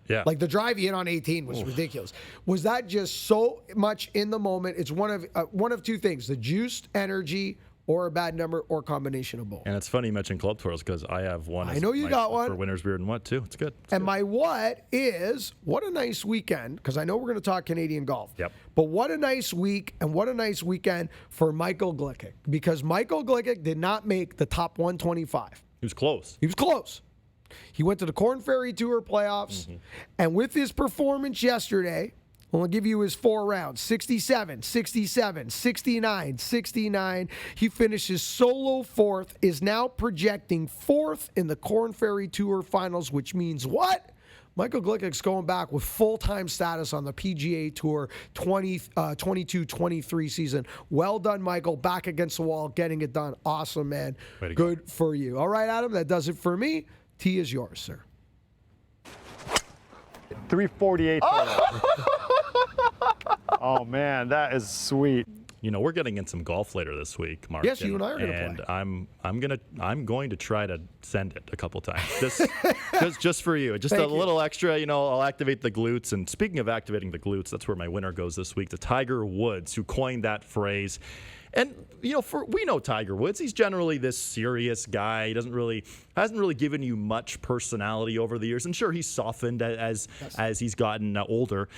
Yeah. Like the drive he hit on 18 was ridiculous. Was that just so much in the moment? It's one of two things, the juiced energy or a bad number or combination of both. And it's funny you mentioned club twirls because I have one. I know you got one. For Winner's Weird and What, too. It's good. My what is, what a nice weekend, because I know we're going to talk Canadian golf. Yep. But what a nice week and what a nice weekend for Michael Glick, because Michael Glick did not make the top 125. He was close. He was close. He went to the Korn Ferry Tour playoffs, and with his performance yesterday, I'll give you his 4 rounds, 67, 67, 69, 69. He finishes solo 4th, is now projecting 4th in the Korn Ferry Tour finals, which means what? Michael Glick's going back with full-time status on the PGA Tour 22-23 season. Well done, Michael. Back against the wall, getting it done. Awesome, man. Good for you. All right, Adam, that does it for me. Tee is yours, sir. 348. Oh man, that is sweet. You know, we're getting in some golf later this week, Mark. Yes, you and I are going to play. And I'm going to try to send it a couple times, just for you, just little extra. You know, I'll activate the glutes. And speaking of activating the glutes, that's where my winner goes this week. To Tiger Woods, who coined that phrase. And you know, we know Tiger Woods. He's generally this serious guy. He hasn't really given you much personality over the years. And sure, he's softened as he's gotten older.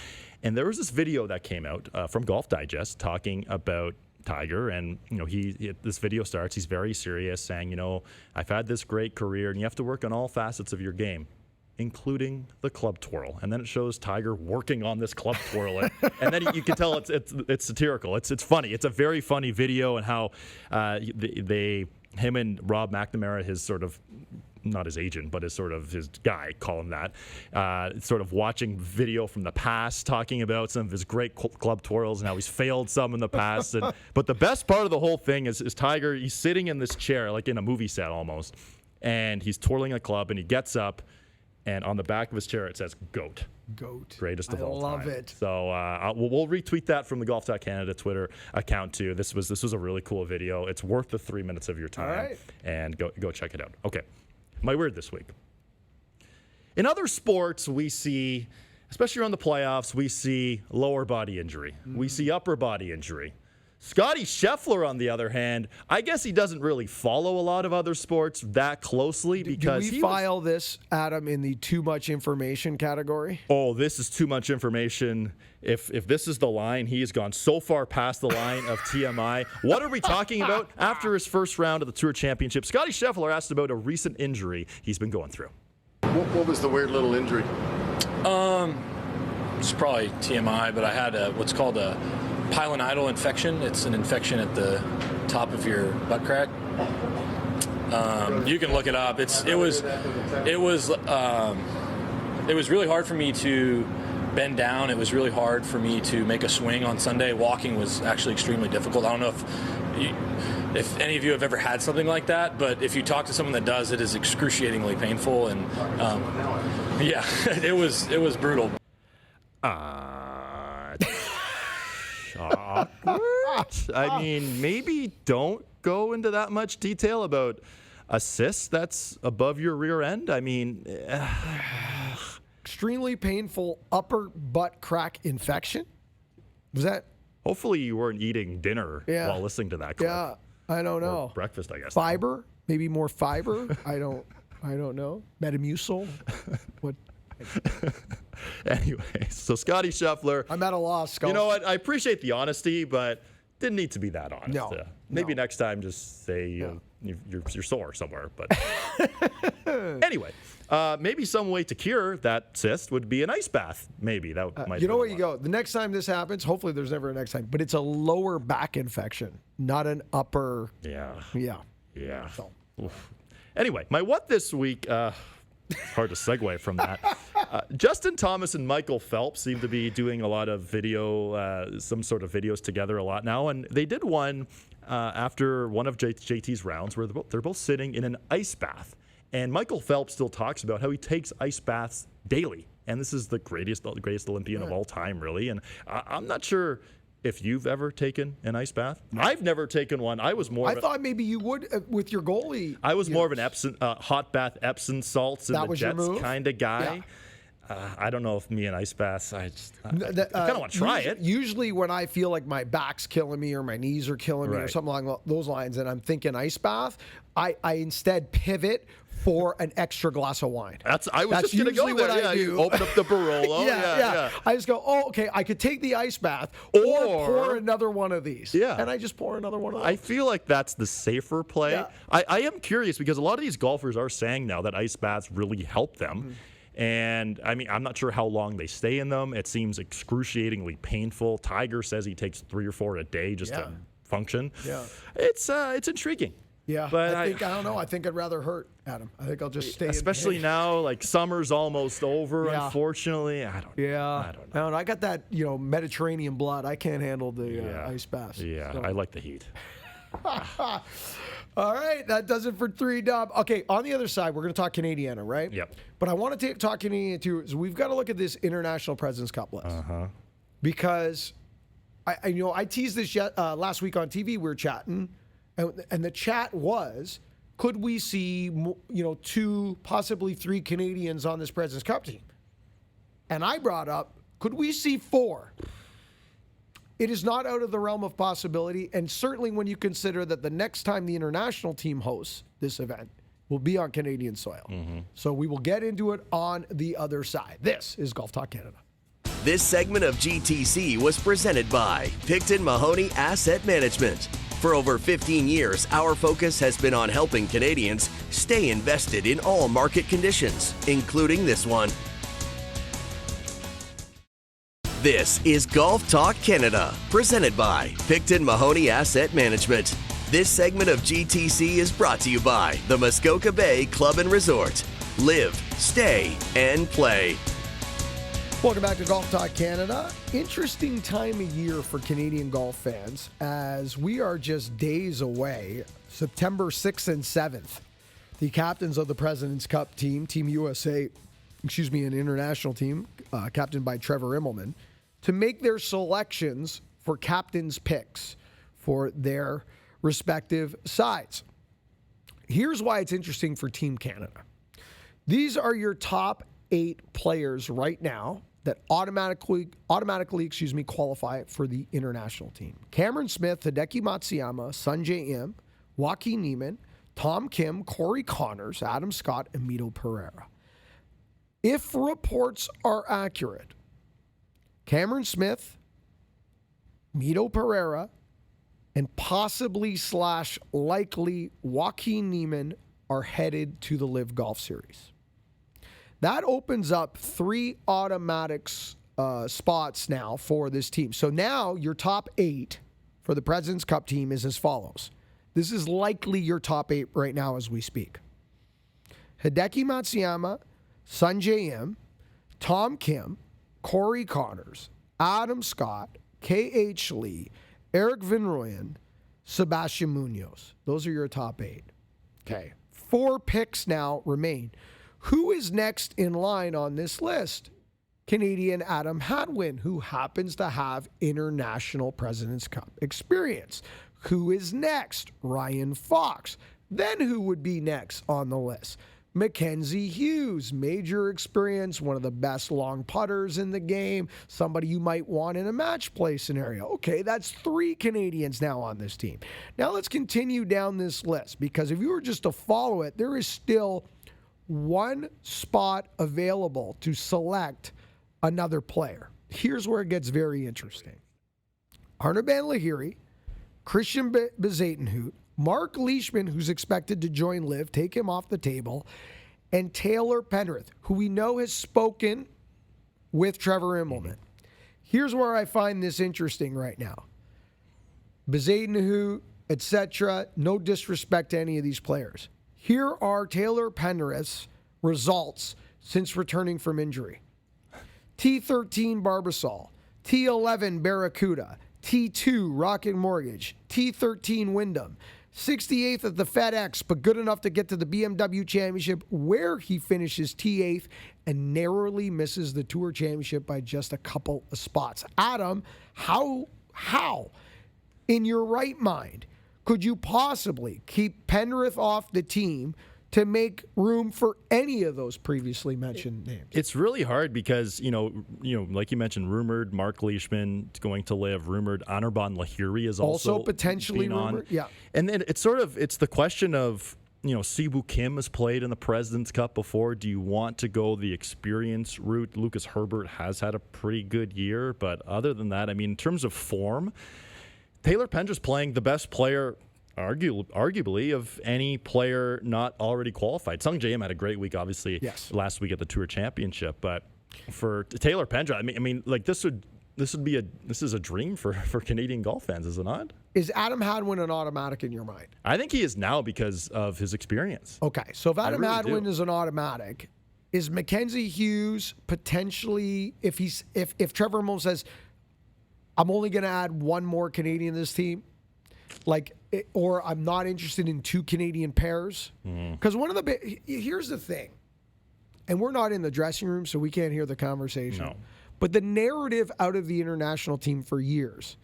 And there was this video that came out from Golf Digest talking about Tiger, and you know, this video starts. He's very serious, saying, you know, I've had this great career, and you have to work on all facets of your game, including the club twirl. And then it shows Tiger working on this club twirl, and then you can tell it's satirical. It's funny. It's a very funny video, and how him and Rob McNamara, his sort of, not his agent, but his guy, call him that, sort of watching video from the past, talking about some of his great club twirls and how he's failed some in the past. But the best part of the whole thing is Tiger, he's sitting in this chair, like in a movie set almost, and he's twirling a club, and he gets up, and on the back of his chair it says GOAT. GOAT. Greatest of all time. I love it. So we'll retweet that from the Golf Talk Canada Twitter account too. This was a really cool video. It's worth the 3 minutes of your time. All right. And go check it out. Okay. My weird this week. In other sports, we see, especially around the playoffs, we see lower body injury. We see upper body injury. Scotty Scheffler, on the other hand, I guess he doesn't really follow a lot of other sports that closely because do we file this, Adam, in the too much information category? Oh, this is too much information. If this is the line, he has gone so far past the line of TMI. What are we talking about? After his first round of the Tour Championship, Scotty Scheffler asked about a recent injury he's been going through. What was the weird little injury? It's probably TMI, but I had what's called a pilonidal infection. It's an infection at the top of your butt crack. You can look it up. It was really hard for me to bend down. It was really hard for me to make a swing on Sunday. Walking was actually extremely difficult. I don't know if any of you have ever had something like that, but if you talk to someone that does, it is excruciatingly painful. And yeah, it was brutal. I mean, maybe don't go into that much detail about a cyst that's above your rear end. I mean, Extremely painful upper butt crack infection. Was that? hopefully you weren't eating dinner while listening to that clip. Yeah, I don't know. Or breakfast, I guess. Fiber, maybe more fiber. I don't know. Metamucil. What? Anyway, so Scotty Scheffler. I'm at a loss, Scully. You know what? I appreciate the honesty, but didn't need to be that honest. No, Maybe next time just say you're sore somewhere. But anyway, maybe some way to cure that cyst would be an ice bath. Maybe that might. You know where you go. The next time this happens, hopefully there's never a next time, but it's a lower back infection, not an upper. Yeah. So. Oof. Anyway, my what this week. It's hard to segue from that. Justin Thomas and Michael Phelps seem to be doing a lot of video, some sort of videos together a lot now. And they did one after one of JT's rounds where they're both sitting in an ice bath. And Michael Phelps still talks about how he takes ice baths daily. And this is the greatest Olympian of all time, really. And I'm not sure if you've ever taken an ice bath. I've never taken one. I thought maybe you would with your goalie. I was more of an Epsom, hot bath Epsom salts and the Jets kind of guy. Yeah. I don't know if me and ice baths, I kind of want to try it. Usually when I feel like my back's killing me or my knees are killing me or something along those lines and I'm thinking ice bath, I instead pivot for an extra glass of wine. I was just going to go there. What I do. You open up the Barolo. Yeah. I just go, okay, I could take the ice bath or pour another one of these. Yeah. And I just pour another one of those. I feel like that's the safer play. Yeah. I am curious because a lot of these golfers are saying now that ice baths really help them. Mm-hmm. And I mean, I'm not sure how long they stay in them. It seems excruciatingly painful. Tiger says he takes 3 or 4 a day just to function. Yeah. It's intriguing. Yeah, but I don't know. I think I'd rather hurt, Adam. I think I'll just stay. Especially now, like summer's almost over. Unfortunately, I don't know. No, and I got that Mediterranean blood. I can't handle the ice baths. Yeah, so. I like the heat. All right, that does it for 3 Dub. Okay, on the other side, we're going to talk Canadiana, right? Yep. But I want to talk Canadian too. So we've got to look at this International President's Cup list because I teased this last week on TV. We were chatting. And the chat was, could we see 2, possibly 3 Canadians on this President's Cup team? And I brought up, could we see 4? It is not out of the realm of possibility, and certainly when you consider that the next time the international team hosts this event will be on Canadian soil. Mm-hmm. So we will get into it on the other side. This is Golf Talk Canada. This segment of GTC was presented by Picton Mahoney Asset Management. For over 15 years, our focus has been on helping Canadians stay invested in all market conditions, including this one. This is Golf Talk Canada, presented by Picton Mahoney Asset Management. This segment of GTC is brought to you by the Muskoka Bay Club and Resort. Live, stay, and play. Welcome back to Golf Talk Canada. Interesting time of year for Canadian golf fans as we are just days away, September 6th and 7th. The captains of the President's Cup team, Team USA, an international team, captained by Trevor Immelman, to make their selections for captain's picks for their respective sides. Here's why it's interesting for Team Canada. These are your top 8 players right now that automatically qualify for the international team. Cameron Smith, Hideki Matsuyama, Sungjae Im, Joaquin Niemann, Tom Kim, Corey Connors, Adam Scott, and Mito Pereira. If reports are accurate, Cameron Smith, Mito Pereira, and possibly / likely Joaquin Niemann are headed to the LIV Golf Series. That opens up 3 automatic spots now for this team. So now your top 8 for the President's Cup team is as follows. This is likely your top 8 right now as we speak. Hideki Matsuyama, Sungjae Im, Tom Kim, Corey Connors, Adam Scott, K.H. Lee, Eric Vinroyan, Sebastian Munoz. Those are your top 8. Okay. 4 picks now remain. Who is next in line on this list? Canadian Adam Hadwin, who happens to have international President's Cup experience. Who is next? Ryan Fox. Then who would be next on the list? Mackenzie Hughes, major experience, one of the best long putters in the game, somebody you might want in a match play scenario. Okay, that's 3 Canadians now on this team. Now let's continue down this list, because if you were just to follow it, there is still 1 spot available to select another player. Here's where it gets very interesting. Arnaban Lahiri, Christian Bezatenhout, Mark Leishman, who's expected to join Liv, take him off the table, and Taylor Penrith, who we know has spoken with Trevor Immelman. Here's where I find this interesting right now. Bezatenhout, etc., no disrespect to any of these players. Here are Taylor Penrith's results since returning from injury. T13 Barbasol, T11 Barracuda, T2 Rocket Mortgage, T13 Wyndham, 68th at the FedEx, but good enough to get to the BMW Championship, where he finishes T8th and narrowly misses the Tour Championship by just a couple of spots. Adam, how in your right mind could you possibly keep Penrith off the team to make room for any of those previously mentioned names? It's really hard because, you know, like you mentioned, rumored Mark Leishman going to Liv, rumored Anirban Lahiri is also potentially rumored. On. Yeah. And then it's the question of, Siwoo Kim has played in the President's Cup before. Do you want to go the experience route? Lucas Herbert has had a pretty good year, but other than that, I mean, in terms of form, Taylor Pendra's playing the best player arguably of any player not already qualified. Sung Jae Im had a great week, obviously, last week at the Tour Championship. But for Taylor Pendra, I mean, like this is a dream for Canadian golf fans, is it not? Is Adam Hadwin an automatic in your mind? I think he is now because of his experience. Okay, so if Adam Hadwin is an automatic, is Mackenzie Hughes potentially, if Trevor Immelman says, I'm only going to add 1 more Canadian to this team, or I'm not interested in 2 Canadian pairs? Because here's the thing, and we're not in the dressing room, so we can't hear the conversation. No. But the narrative out of the international team for years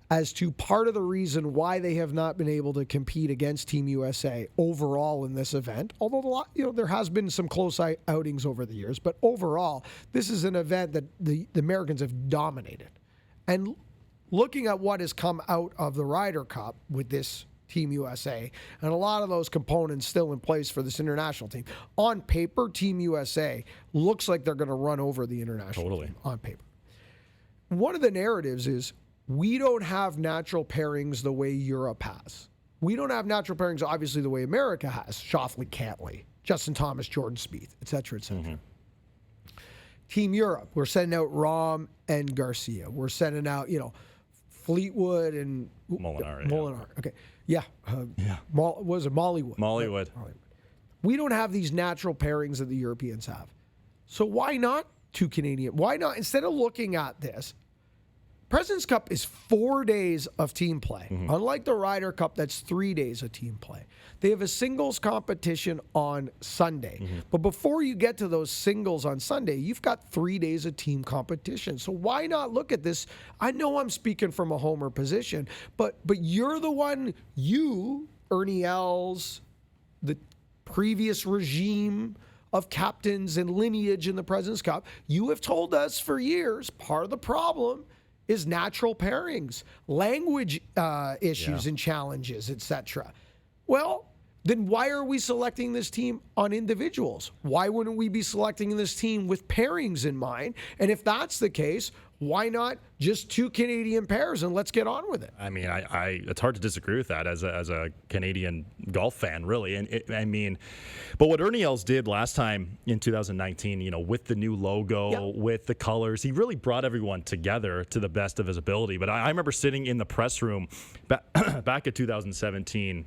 as to part of the reason why they have not been able to compete against Team USA overall in this event, although there has been some close outings over the years, but overall, this is an event that the Americans have dominated. And looking at what has come out of the Ryder Cup with this Team USA, and a lot of those components still in place for this international team. On paper, Team USA looks like they're going to run over the international team on paper. One of the narratives is we don't have natural pairings the way Europe has. We don't have natural pairings, obviously, the way America has. Schauffele, Cantley, Justin Thomas, Jordan Spieth, et cetera, et cetera. Team Europe, we're sending out Rahm and Garcia. We're sending out, Fleetwood and Molinari. Okay. Yeah. Was it Mollywood? Mollywood. We don't have these natural pairings that the Europeans have. So why not 2 Canadian? Why not, instead of looking at this, President's Cup is 4 days of team play. Unlike the Ryder Cup, that's 3 days of team play. They have a singles competition on Sunday. But before you get to those singles on Sunday, you've got 3 days of team competition. So why not look at this? I know I'm speaking from a homer position, but you're the one, Ernie Els, the previous regime of captains and lineage in the President's Cup, you have told us for years part of the problem is natural pairings, language issues and challenges, etc. Well, then why are we selecting this team on individuals? Why wouldn't we be selecting this team with pairings in mind? And if that's the case, why not just 2 Canadian pairs and let's get on with it? I mean, it's hard to disagree with that as a Canadian golf fan, really. And but what Ernie Els did last time in 2019, with the new logo, with the colors, he really brought everyone together to the best of his ability. But I remember sitting in the press room back in 2017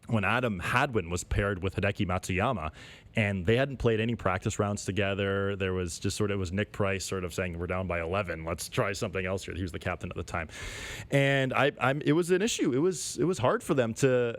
when Adam Hadwin was paired with Hideki Matsuyama, and they hadn't played any practice rounds together. There was just it was Nick Price sort of saying, we're down by 11. Let's try something else here. He was the captain at the time. And it was an issue. It was hard for them to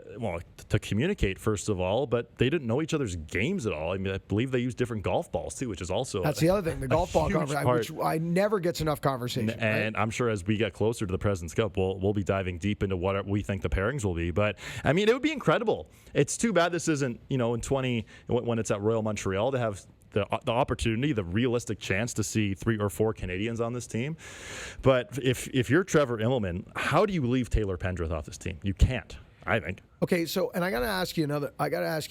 communicate, first of all, but they didn't know each other's games at all. I mean, I believe they used different golf balls too, which is also that's the other thing, the golf ball conversation, which I never gets enough conversation. And I'm sure as we get closer to the President's Cup, we'll be diving deep into what we think the pairings will be. But I mean, it would be incredible. It's too bad this isn't, in 20 when it's at Royal Montreal, to have the opportunity, the realistic chance to see 3 or 4 Canadians on this team. But if you're Trevor Immelman, how do you leave Taylor Pendrith off this team? You can't, I think. Okay, so and I got to ask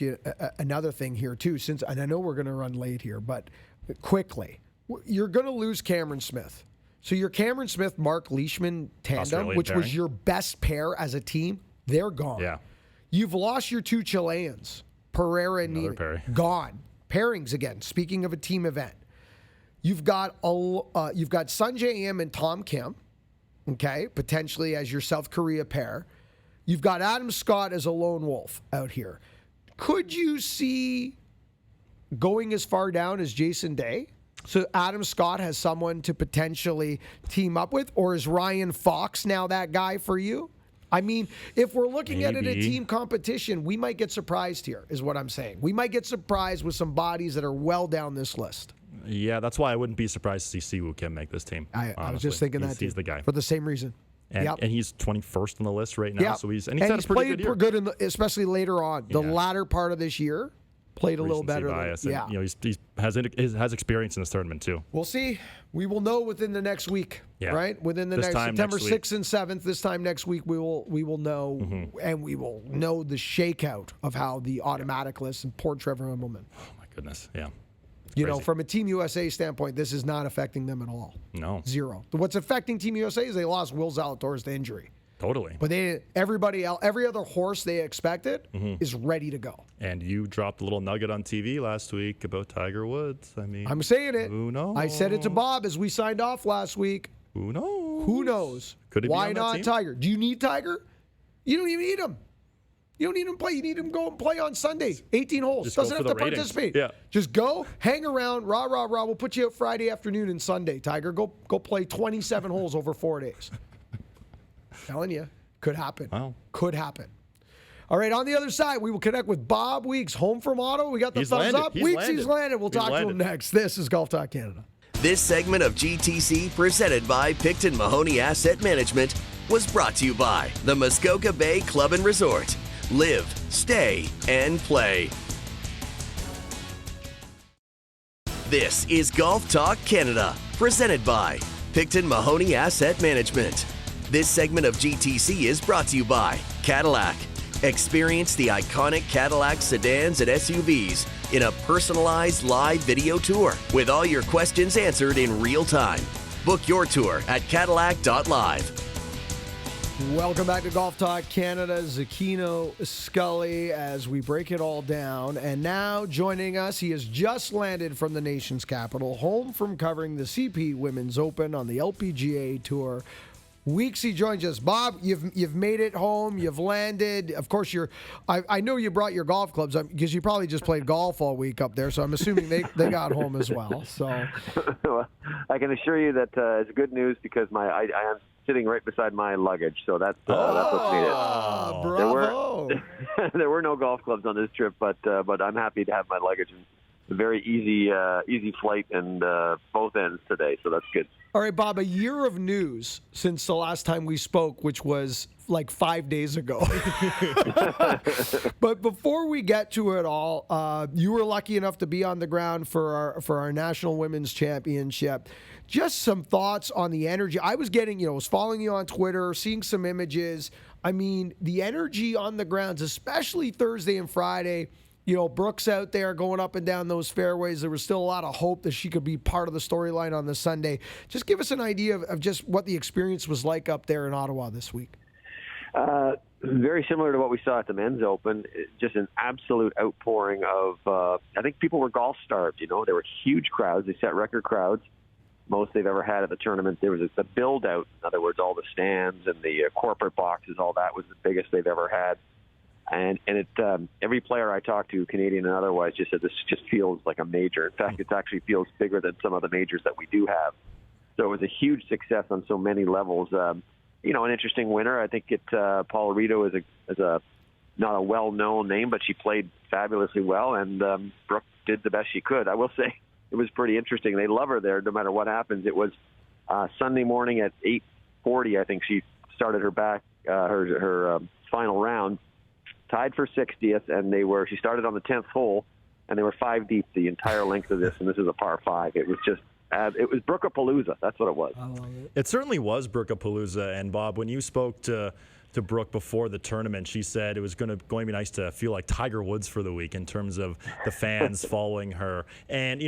you another thing here too, and I know we're going to run late here, but quickly, you're going to lose Cameron Smith. So your Cameron Smith, Mark Leishman tandem, Australian which pairing. was your best pair as a team, they're gone. Yeah. You've lost your 2 Chileans, Pereira and Another Nina, pairing. gone. Pairings again. Speaking of a team event, you've got Sanjay Im and Tom Kim, okay, potentially as your South Korea pair. You've got Adam Scott as a lone wolf out here. Could you see going as far down as Jason Day? So Adam Scott has someone to potentially team up with, or is Ryan Fox now that guy for you? I mean, if we're looking at it a team competition, we might get surprised here, is what I'm saying. We might get surprised with some bodies that are well down this list. Yeah, that's why I wouldn't be surprised to see Siwoo Kim make this team. I was just thinking that too. He's the guy. For the same reason. And, Yep. and he's 21st on the list right now. Yep. So he's had a pretty played good year. especially later on. The latter part of this year, played a little better. Bias and, he has experience in this tournament too. We'll see. We will know within the next week, right? Within the next September 6th and 7th. This time next week, we will know, and we will know the shakeout of how the automatic list and poor Trevor Immelman. Oh my goodness, yeah. From a Team USA standpoint, this is not affecting them at all. No, 0. What's affecting Team USA is they lost Will Zalatoris to injury. Totally. But everybody else, every other horse they expected is ready to go. And you dropped a little nugget on TV last week about Tiger Woods. I mean, I'm saying it. Who knows? I said it to Bob as we signed off last week. Who knows? Who knows? Could it be Why on that not team? Tiger? Do you need Tiger? You don't even need him. You don't need him to play. You need him to go and play on Sunday. 18 holes. Just Doesn't go have for to the ratings. participate. Yeah. Just go, hang around, rah, rah, rah. We'll put you out Friday afternoon and Sunday, Tiger. Go play 27 holes over 4 days. Telling you. Could happen. Wow. Could happen. All right, on the other side, we will connect with Bob Weeks, home from Ottawa. We got the thumbs up. Weeks, he's landed. We'll talk to him next. This is Golf Talk Canada. This segment of GTC, presented by Picton Mahoney Asset Management, was brought to you by the Muskoka Bay Club and Resort. Live, stay, and play. This is Golf Talk Canada, presented by Picton Mahoney Asset Management. This segment of GTC is brought to you by Cadillac. Experience the iconic Cadillac sedans and SUVs in a personalized live video tour with all your questions answered in real time. Book your tour at Cadillac.live. Welcome back to Golf Talk Canada. Zecchino Scully as we break it all down. And now joining us, he has just landed from the nation's capital, home from covering the CP Women's Open on the LPGA Tour. Weeksy joins us. Bob, you've made it home. You've landed. Of course, I know you brought your golf clubs because you probably just played golf all week up there. So I'm assuming they got home as well. So well, I can assure you that it's good news because I am sitting right beside my luggage. So that's what's needed. Bravo! There were no golf clubs on this trip, but I'm happy to have my luggage. And a very easy flight and both ends today. So that's good. All right, Bob, a year of news since the last time we spoke, which was like 5 days ago. But before we get to it all, you were lucky enough to be on the ground for our National Women's Championship. Just some thoughts on the energy. I was was following you on Twitter, seeing some images. I mean, the energy on the grounds, especially Thursday and Friday. Brooks out there going up and down those fairways. There was still a lot of hope that she could be part of the storyline on the Sunday. Just give us an idea of just what the experience was like up there in Ottawa this week. Very similar to what we saw at the Men's Open. Just an absolute outpouring of, I think people were golf starved. There were huge crowds. They set record crowds, most they've ever had at the tournament. There was a build-out. In other words, all the stands and the corporate boxes, all that was the biggest they've ever had. And it every player I talked to, Canadian and otherwise, just said this just feels like a major. In fact, it actually feels bigger than some of the majors that we do have. So it was a huge success on so many levels. An interesting winner. I think Paula Rito is a not a well-known name, but she played fabulously well, and Brooke did the best she could. I will say it was pretty interesting. They love her there no matter what happens. It was Sunday morning at 8:40, I think she started her final round, tied for 60th, and she started on the 10th hole, and they were 5 deep the entire length of this, and this is a par 5. It was just it was Brookapalooza. That's what it was. I love it. It certainly was Brookapalooza. And Bob, when you spoke to Brooke before the tournament, she said it was going to be nice to feel like Tiger Woods for the week in terms of the fans following her. And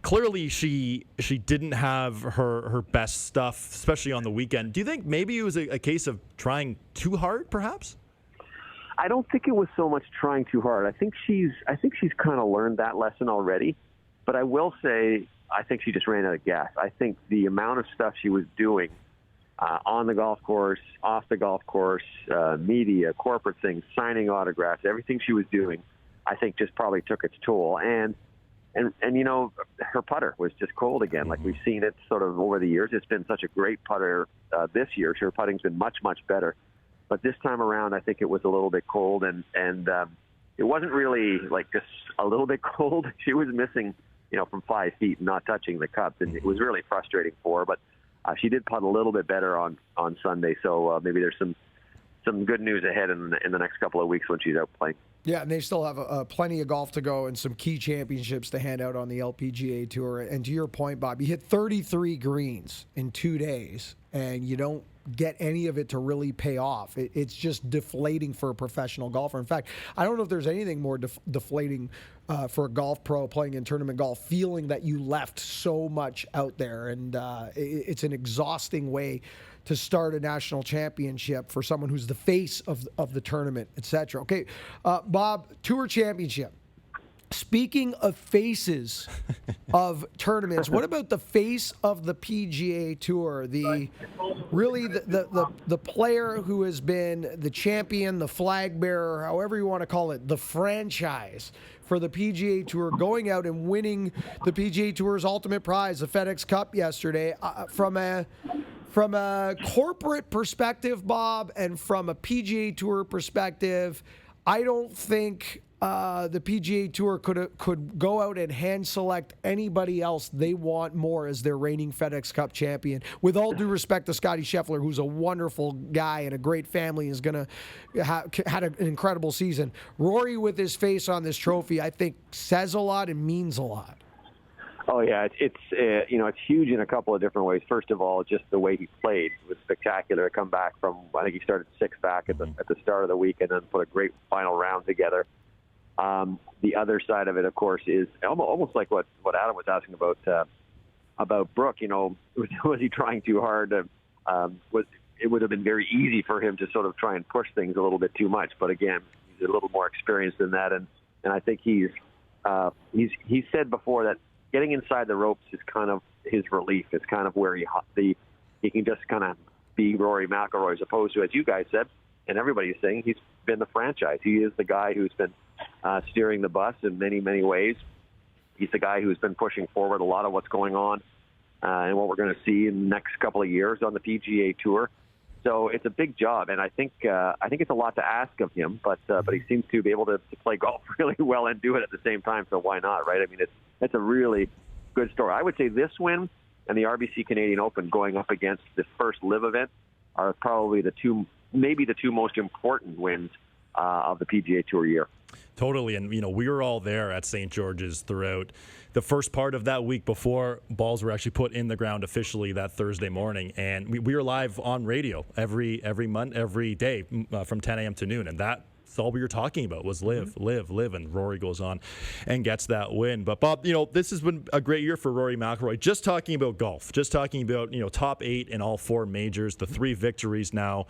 clearly she didn't have her best stuff, especially on the weekend. Do you think maybe it was a case of trying too hard, perhaps? I don't think it was so much trying too hard. I think she's kind of learned that lesson already. But I will say, I think she just ran out of gas. I think the amount of stuff she was doing on the golf course, off the golf course, media, corporate things, signing autographs, everything she was doing, I think just probably took its toll. And her putter was just cold again. Like we've seen it sort of over the years. It's been such a great putter this year. Her putting's been much, much better. But this time around, I think it was a little bit cold, and it wasn't really like just a little bit cold. She was missing, from 5 feet and not touching the cup, and it was really frustrating for her. But she did putt a little bit better on Sunday, so maybe there's some good news ahead in the next couple of weeks when she's out playing. Yeah, and they still have plenty of golf to go and some key championships to hand out on the LPGA Tour. And to your point, Bob, you hit 33 greens in 2 days, and you don't get any of it to really pay off. It's just deflating for a professional golfer. In fact, I don't know if there's anything more deflating for a golf pro playing in tournament golf, feeling that you left so much out there. And it's an exhausting way to start a national championship for someone who's the face of the tournament, etc. Okay, Bob, Tour Championship. Speaking of faces of tournaments, what about the face of the PGA Tour? The player who has been the champion, the flag bearer, however you want to call it, the franchise for the PGA Tour, going out and winning the PGA Tour's ultimate prize, the FedEx Cup yesterday. From a corporate perspective, Bob, and from a PGA Tour perspective, I don't think the PGA Tour could go out and hand select anybody else they want more as their reigning FedEx Cup champion. With all due respect to Scotty Scheffler, who's a wonderful guy and a great family, is going to had an incredible season. Rory, with his face on this trophy, I think says a lot and means a lot. Oh yeah, it's huge in a couple of different ways. First of all, just the way he played was spectacular. To come back from, I think he started 6th back at the start of the week, and then put a great final round together. The other side of it, of course, is almost like what Adam was asking about Brooke. Was he trying too hard? It would have been very easy for him to sort of try and push things a little bit too much. But again, he's a little more experienced than that, and I think he's said before that getting inside the ropes is kind of his relief. It's kind of where he can just kind of be Rory McIlroy, as opposed to, as you guys said, and everybody's saying, he's been the franchise. He is the guy who's been steering the bus in many, many ways. He's the guy who's been pushing forward a lot of what's going on and what we're going to see in the next couple of years on the PGA Tour. So it's a big job, and I think it's a lot to ask of him, but he seems to be able to play golf really well and do it at the same time. So why not, right? I mean, it's a really good story. I would say this win and the RBC Canadian Open going up against the first live event are probably maybe the two most important wins of the PGA Tour year. Totally, and we were all there at St. George's throughout the first part of that week before balls were actually put in the ground officially that Thursday morning, and we were live on radio every day from 10 a.m. to noon, and that's all we were talking about was live, and Rory goes on and gets that win. But Bob, this has been a great year for Rory McIlroy. Just talking about golf, just talking about top 8 in all 4 majors, the 3 victories now.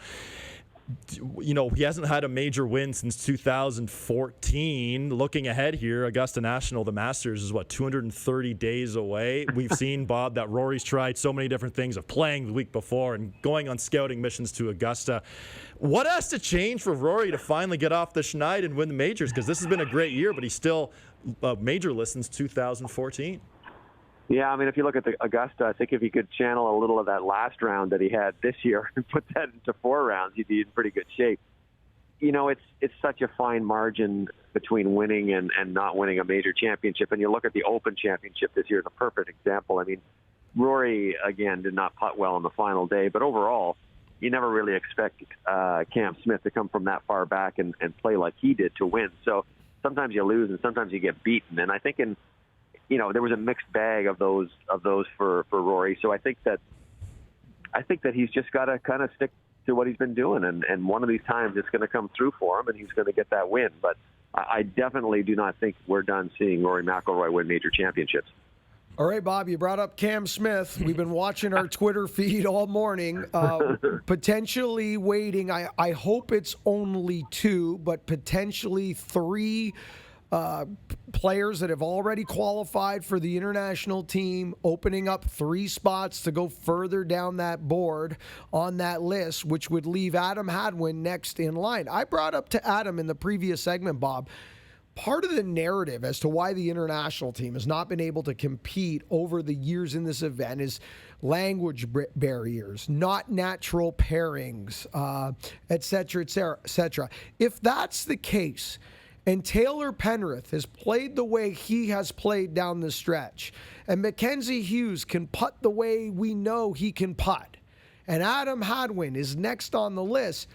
He hasn't had a major win since 2014. Looking ahead here, Augusta National, the Masters, is 230 days away. We've seen, Bob, that Rory's tried so many different things of playing the week before and going on scouting missions to Augusta. What has to change for Rory to finally get off the schneid and win the majors? Because this has been a great year, but he's still majorless since 2014. Yeah, I mean, if you look at the Augusta, I think if he could channel a little of that last round that he had this year and put that into 4 rounds, he'd be in pretty good shape. It's such a fine margin between winning and not winning a major championship. And you look at the Open Championship this year as a perfect example. I mean, Rory, again, did not putt well on the final day, but overall, you never really expect Cam Smith to come from that far back and play like he did to win. So sometimes you lose and sometimes you get beaten. And I think there was a mixed bag of those for Rory. So I think that he's just got to kind of stick to what he's been doing, and one of these times it's going to come through for him, and he's going to get that win. But I definitely do not think we're done seeing Rory McIlroy win major championships. All right, Bob, you brought up Cam Smith. We've been watching our Twitter feed all morning, potentially waiting. I hope it's only 2, but potentially 3 players that have already qualified for the international team, opening up 3 spots to go further down that board on that list, which would leave Adam Hadwin next in line. I brought up to Adam in the previous segment, Bob, part of the narrative as to why the international team has not been able to compete over the years in this event is language barriers, not natural pairings, et cetera, et cetera, et cetera. If that's the case, and Taylor Penrith has played the way he has played down the stretch, and Mackenzie Hughes can putt the way we know he can putt, and Adam Hadwin is next on the list,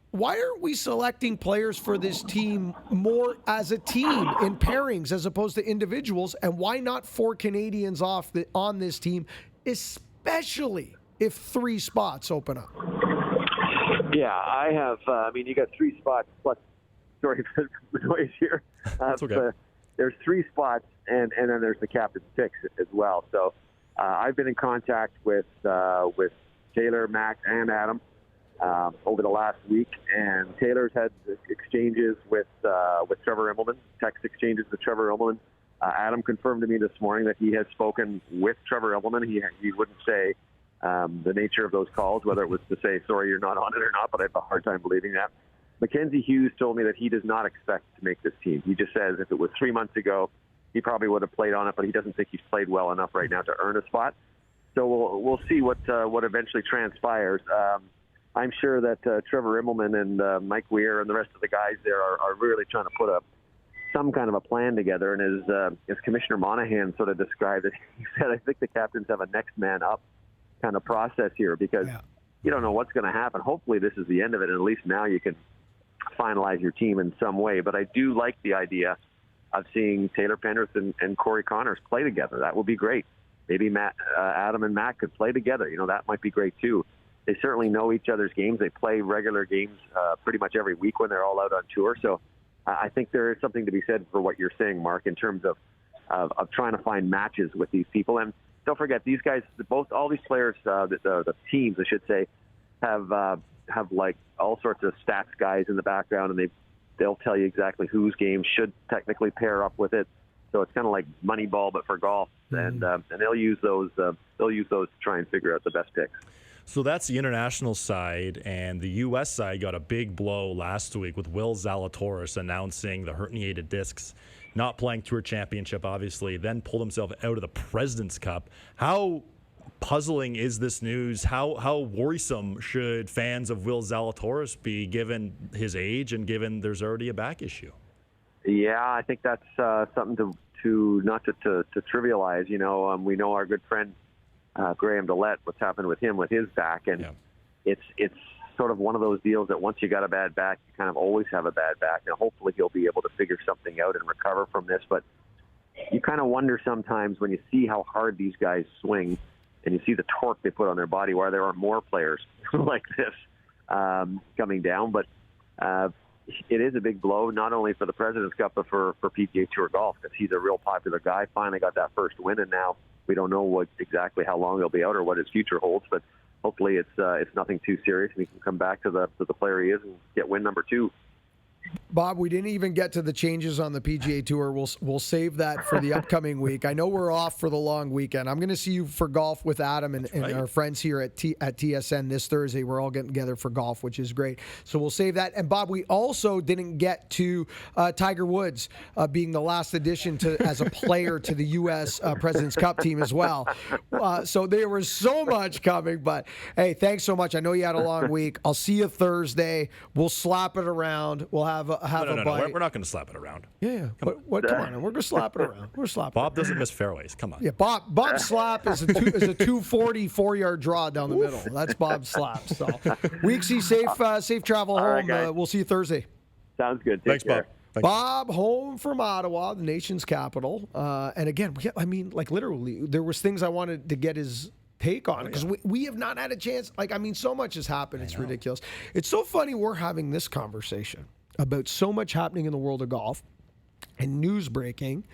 why aren't we selecting players for this team more as a team in pairings as opposed to individuals? And why not 4 Canadians on this team, especially if 3 spots open up? Yeah, I have. You got 3 spots plus. Sorry for the noise here. That's okay. There's 3 spots, and then there's the captain's picks as well. So I've been in contact with Taylor, Mac, and Adam over the last week, and Taylor's had exchanges with Trevor Immelman, text exchanges with Trevor Immelman. Adam confirmed to me this morning that he has spoken with Trevor Immelman. He wouldn't say the nature of those calls, whether it was to say, sorry, you're not on it or not, but I have a hard time believing that. Mackenzie Hughes told me that he does not expect to make this team. He just says if it was 3 months ago, he probably would have played on it, but he doesn't think he's played well enough right now to earn a spot. So we'll see what eventually transpires. I'm sure that Trevor Immelman and Mike Weir and the rest of the guys there are really trying to put some kind of a plan together. And as Commissioner Monahan sort of described it, he said, I think the captains have a next man up kind of process here because you don't know what's going to happen. Hopefully this is the end of it, and at least now you can finalize your team in some way. But I do like the idea of seeing Taylor Penrith and Corey Connors play together. That would be great. Maybe Adam and Matt could play together. That might be great too. They certainly know each other's games. They play regular games pretty much every week when they're all out on tour. So I think there is something to be said for what you're saying, Mark, in terms of trying to find matches with these people. And don't forget, these guys, all these players, the teams, I should say, have like all sorts of stats guys in the background, and they'll tell you exactly whose game should technically pair up with it. So it's kind of like Moneyball, but for golf, and they'll use those. They'll use those to try and figure out the best picks. So that's the international side, and the U.S. side got a big blow last week with Will Zalatoris announcing the herniated discs, not playing Tour Championship, obviously, then pulled himself out of the President's Cup. How puzzling is this news? How worrisome should fans of Will Zalatoris be given his age and given there's already a back issue? Yeah, I think that's something to not to trivialize. We know our good friend Graham Dillette, what's happened with him with his back, and it's sort of one of those deals that once you got a bad back, you kind of always have a bad back. Now, hopefully he'll be able to figure something out and recover from this, but you kind of wonder sometimes when you see how hard these guys swing and you see the torque they put on their body, why there are more players like this coming down. But it is a big blow, not only for the President's Cup, but for PGA Tour golf, because he's a real popular guy. Finally got that first win, and now we don't know exactly how long he'll be out or what his future holds. But hopefully it's nothing too serious, and he can come back to the player he is and get win number 2. Bob, we didn't even get to the changes on the PGA Tour. We'll save that for the upcoming week. I know we're off for the long weekend. I'm going to see you for golf with Adam and our friends here at TSN this Thursday. We're all getting together for golf, which is great. So we'll save that. And Bob, we also didn't get to Tiger Woods being the last addition as a player to the U.S. President's Cup team as well. So there was so much coming. But hey, thanks so much. I know you had a long week. I'll see you Thursday. We'll slap it around. We'll have a bite. We're not going to slap it around. Yeah. Come on. Come on. We're going to slap it around. We're slapping. Bob doesn't miss fairways. Come on. Yeah, Bob's slap is a 244-yard draw down the middle. That's Bob's slap. So, Weeksy, safe travel home. Right, we'll see you Thursday. Sounds good. Thanks, care. Bob. Thanks. Bob home from Ottawa, the nation's capital. And again, literally, there was things I wanted to get his take on it because we have not had a chance. So much has happened. It's ridiculous. It's so funny we're having this conversation about so much happening in the world of golf and news breaking,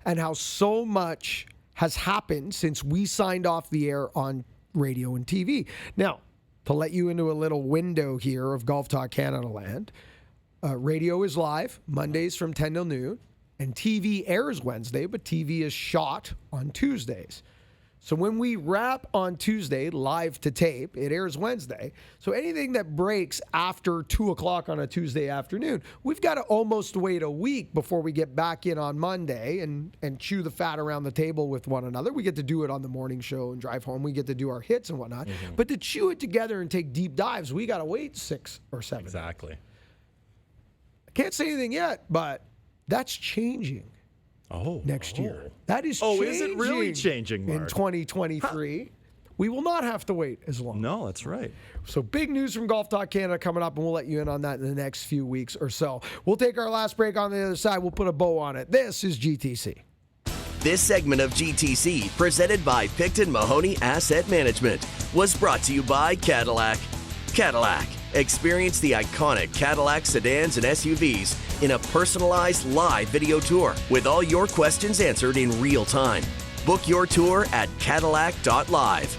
and how so much has happened since we signed off the air on radio and TV. Now, to let you into a little window here of Golf Talk Canada land, radio is live Mondays from 10 till noon, and TV airs Wednesday, but TV is shot on Tuesdays. So when we wrap on Tuesday, live to tape, it airs Wednesday. So anything that breaks after 2 o'clock on a Tuesday afternoon, we've got to almost wait a week before we get back in on Monday and chew the fat around the table with one another. We get to do it on the morning show and drive home. We get to do our hits and whatnot. Mm-hmm. But to chew it together and take deep dives, we got to wait 6 or 7 Exactly. I can't say anything yet, but that's changing. Next year. That is changing. Is it really changing, Mark? In 2023. We will not have to wait as long. No, that's right. So big news from Golf Talk Canada coming up, and we'll let you in on that in the next few weeks or so. We'll take our last break on the other side. We'll put a bow on it. This is GTC. This segment of GTC, presented by Picton Mahoney Asset Management, was brought to you by Cadillac. Cadillac. Experience the iconic Cadillac sedans and SUVs in a personalized live video tour with all your questions answered in real time. Book your tour at Cadillac.live.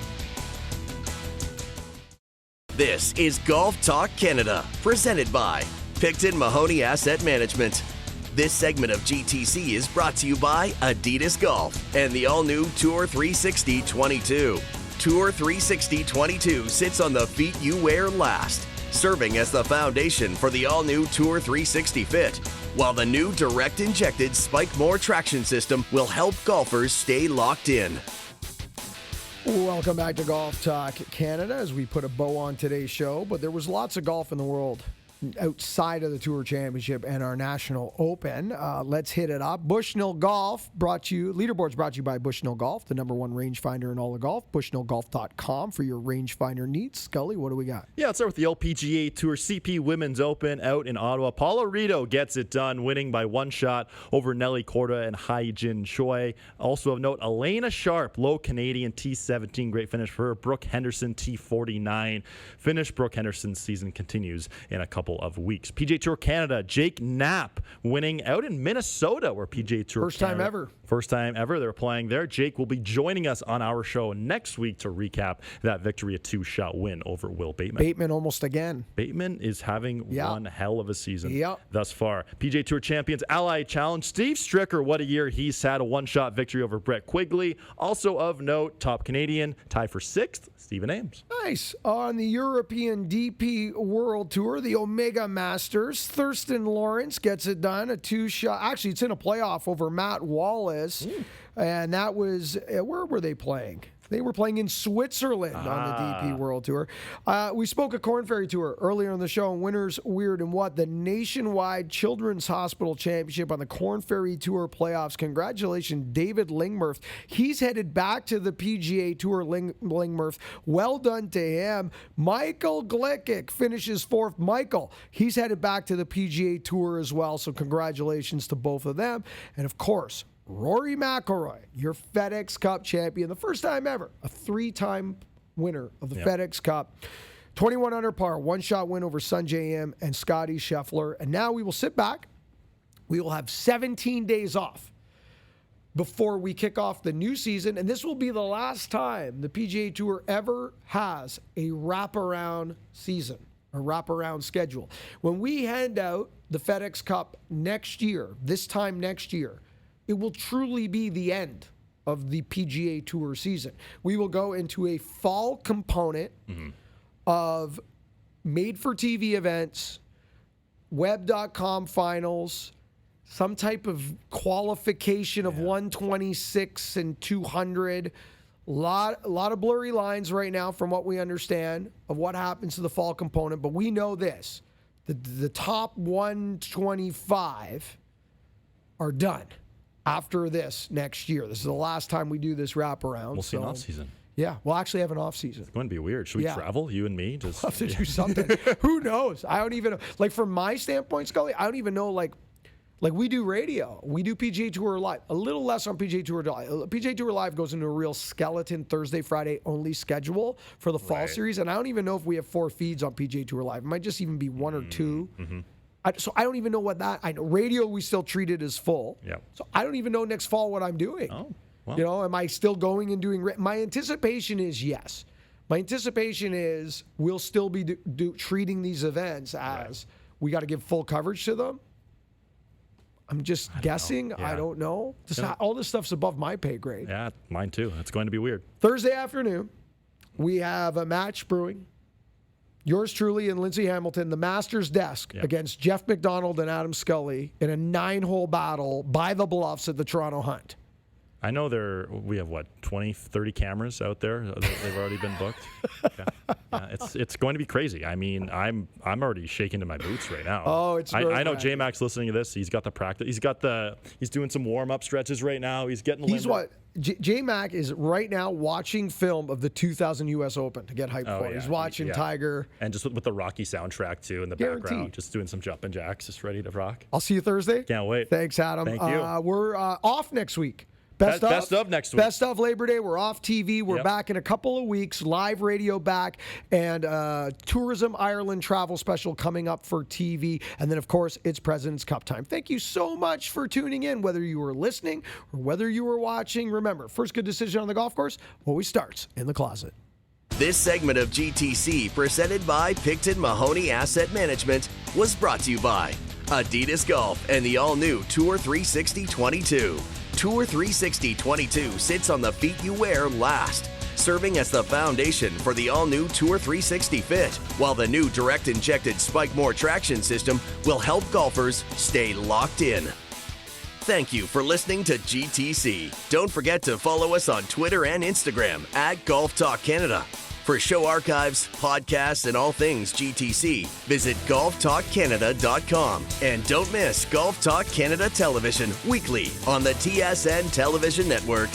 This is Golf Talk Canada, presented by Picton Mahoney Asset Management. This segment of GTC is brought to you by Adidas Golf and the all-new Tour 360 22. Tour 360 22 sits on the feet you wear last, serving as the foundation for the all-new Tour 360 Fit, while the new direct-injected Spike-More traction system will help golfers stay locked in. Welcome back to Golf Talk Canada as we put a bow on today's show, but there was lots of golf in the world outside of the Tour Championship and our National Open. Let's hit it up. Bushnell Golf leaderboards brought to you by Bushnell Golf, the #1 rangefinder in all of golf. BushnellGolf.com for your rangefinder needs. Scully, what do we got? Yeah, let's start with the LPGA Tour CP Women's Open out in Ottawa. Paula Rito gets it done, winning by 1 shot over Nelly Korda and Hai-Jin Choi. Also of note, Elena Sharp, low Canadian, T17, great finish for her. Brooke Henderson, T49 finish. Brooke Henderson's season continues in a couple of weeks. PGA Tour Canada, Jake Knapp winning out in Minnesota, where PGA Tour First time ever. They're playing there. Jake will be joining us on our show next week to recap that victory, a 2-shot win over Will Bateman. Bateman almost again. Bateman is having one hell of a season thus far. PGA Tour champions, Allied Challenge, Steve Stricker, what a year he's had, a 1-shot victory over Brett Quigley. Also of note, top Canadian, tie for 6th, Stephen Ames. Nice. On the European DP World Tour, the Omega Masters, Thurston Lawrence gets it done, a 2-shot. Actually, it's in a playoff over Matt Wallace. And that was, where were they playing? They were playing in Switzerland on the DP World Tour. We spoke at Corn Ferry Tour earlier in the show, Winners, Weird, and What, the Nationwide Children's Hospital Championship on the Corn Ferry Tour playoffs. Congratulations, David Lingmerth. He's headed back to the PGA Tour, Lingmerth. Well done to him. Michael Glickick finishes 4th. Michael, he's headed back to the PGA Tour as well, so congratulations to both of them. And of course, Rory McIlroy, your FedEx Cup champion, the first time ever, a 3-time winner of the FedEx Cup. 21 under par, 1-shot win over Sungjae Im and Scotty Scheffler. And now we will sit back. We will have 17 days off before we kick off the new season. And this will be the last time the PGA Tour ever has a wraparound season, a wraparound schedule. When we hand out the FedEx Cup next year, this time next year, it will truly be the end of the PGA Tour season. We will go into a fall component of made-for-TV events, web.com finals, some type of qualification of 126 and 200. A lot of blurry lines right now from what we understand of what happens to the fall component. But we know this. The top 125 are done after this next year. This is the last time we do this wraparound. We'll see an off-season. Yeah, we'll actually have an off-season. It's going to be weird. Should we travel, you and me? Just we'll have to do something. Who knows? I don't even know. Like, from my standpoint, Scully, I don't even know, like we do radio. We do PGA Tour Live. A little less on PGA Tour Live. PGA Tour Live goes into a real skeleton Thursday, Friday only schedule for the fall series. And I don't even know if we have 4 feeds on PGA Tour Live. It might just even be 1 or 2. So I don't even know what that. I know radio we still treat it as full. Yeah. So I don't even know next fall what I'm doing. Oh, well. You know, am I still going and doing? My anticipation is yes. My anticipation is we'll still be treating these events as we got to give full coverage to them. I'm just guessing. I don't know. All this stuff's above my pay grade. Yeah, mine too. It's going to be weird. Thursday afternoon, we have a match brewing. Yours truly and Lindsay Hamilton, the Masters desk against Jeff McDonald and Adam Scully in a 9-hole battle by the Bluffs at the Toronto Hunt. I know we have 20, 30 cameras out there. They've already been booked. It's going to be crazy. I mean, I'm already shaking to my boots right now. Oh, it's I know J-Mac's listening to this. He's got the practice. He's doing some warm-up stretches right now. He's getting J-Mac is right now watching film of the 2000 U.S. Open to get hyped for it. He's watching Tiger. And just with the Rocky soundtrack, too, in the background. Just doing some jumping jacks, just ready to rock. I'll see you Thursday. Can't wait. Thanks, Adam. Thank you. We're off next week. Best of next week. Best of Labor Day. We're off TV. We're back in a couple of weeks. Live radio back. And Tourism Ireland travel special coming up for TV. And then, of course, it's President's Cup time. Thank you so much for tuning in, whether you were listening or whether you were watching. Remember, first good decision on the golf course always starts in the closet. This segment of GTC, presented by Picton Mahoney Asset Management, was brought to you by Adidas Golf and the all-new Tour 360 22. Tour 360 22 sits on the feet you wear last, serving as the foundation for the all-new Tour 360 Fit, while the new direct-injected Spike More traction system will help golfers stay locked in. Thank you for listening to GTC. Don't forget to follow us on Twitter and Instagram at Golf Talk Canada. For show archives, podcasts, and all things GTC, visit golftalkcanada.com. And don't miss Golf Talk Canada Television weekly on the TSN Television Network.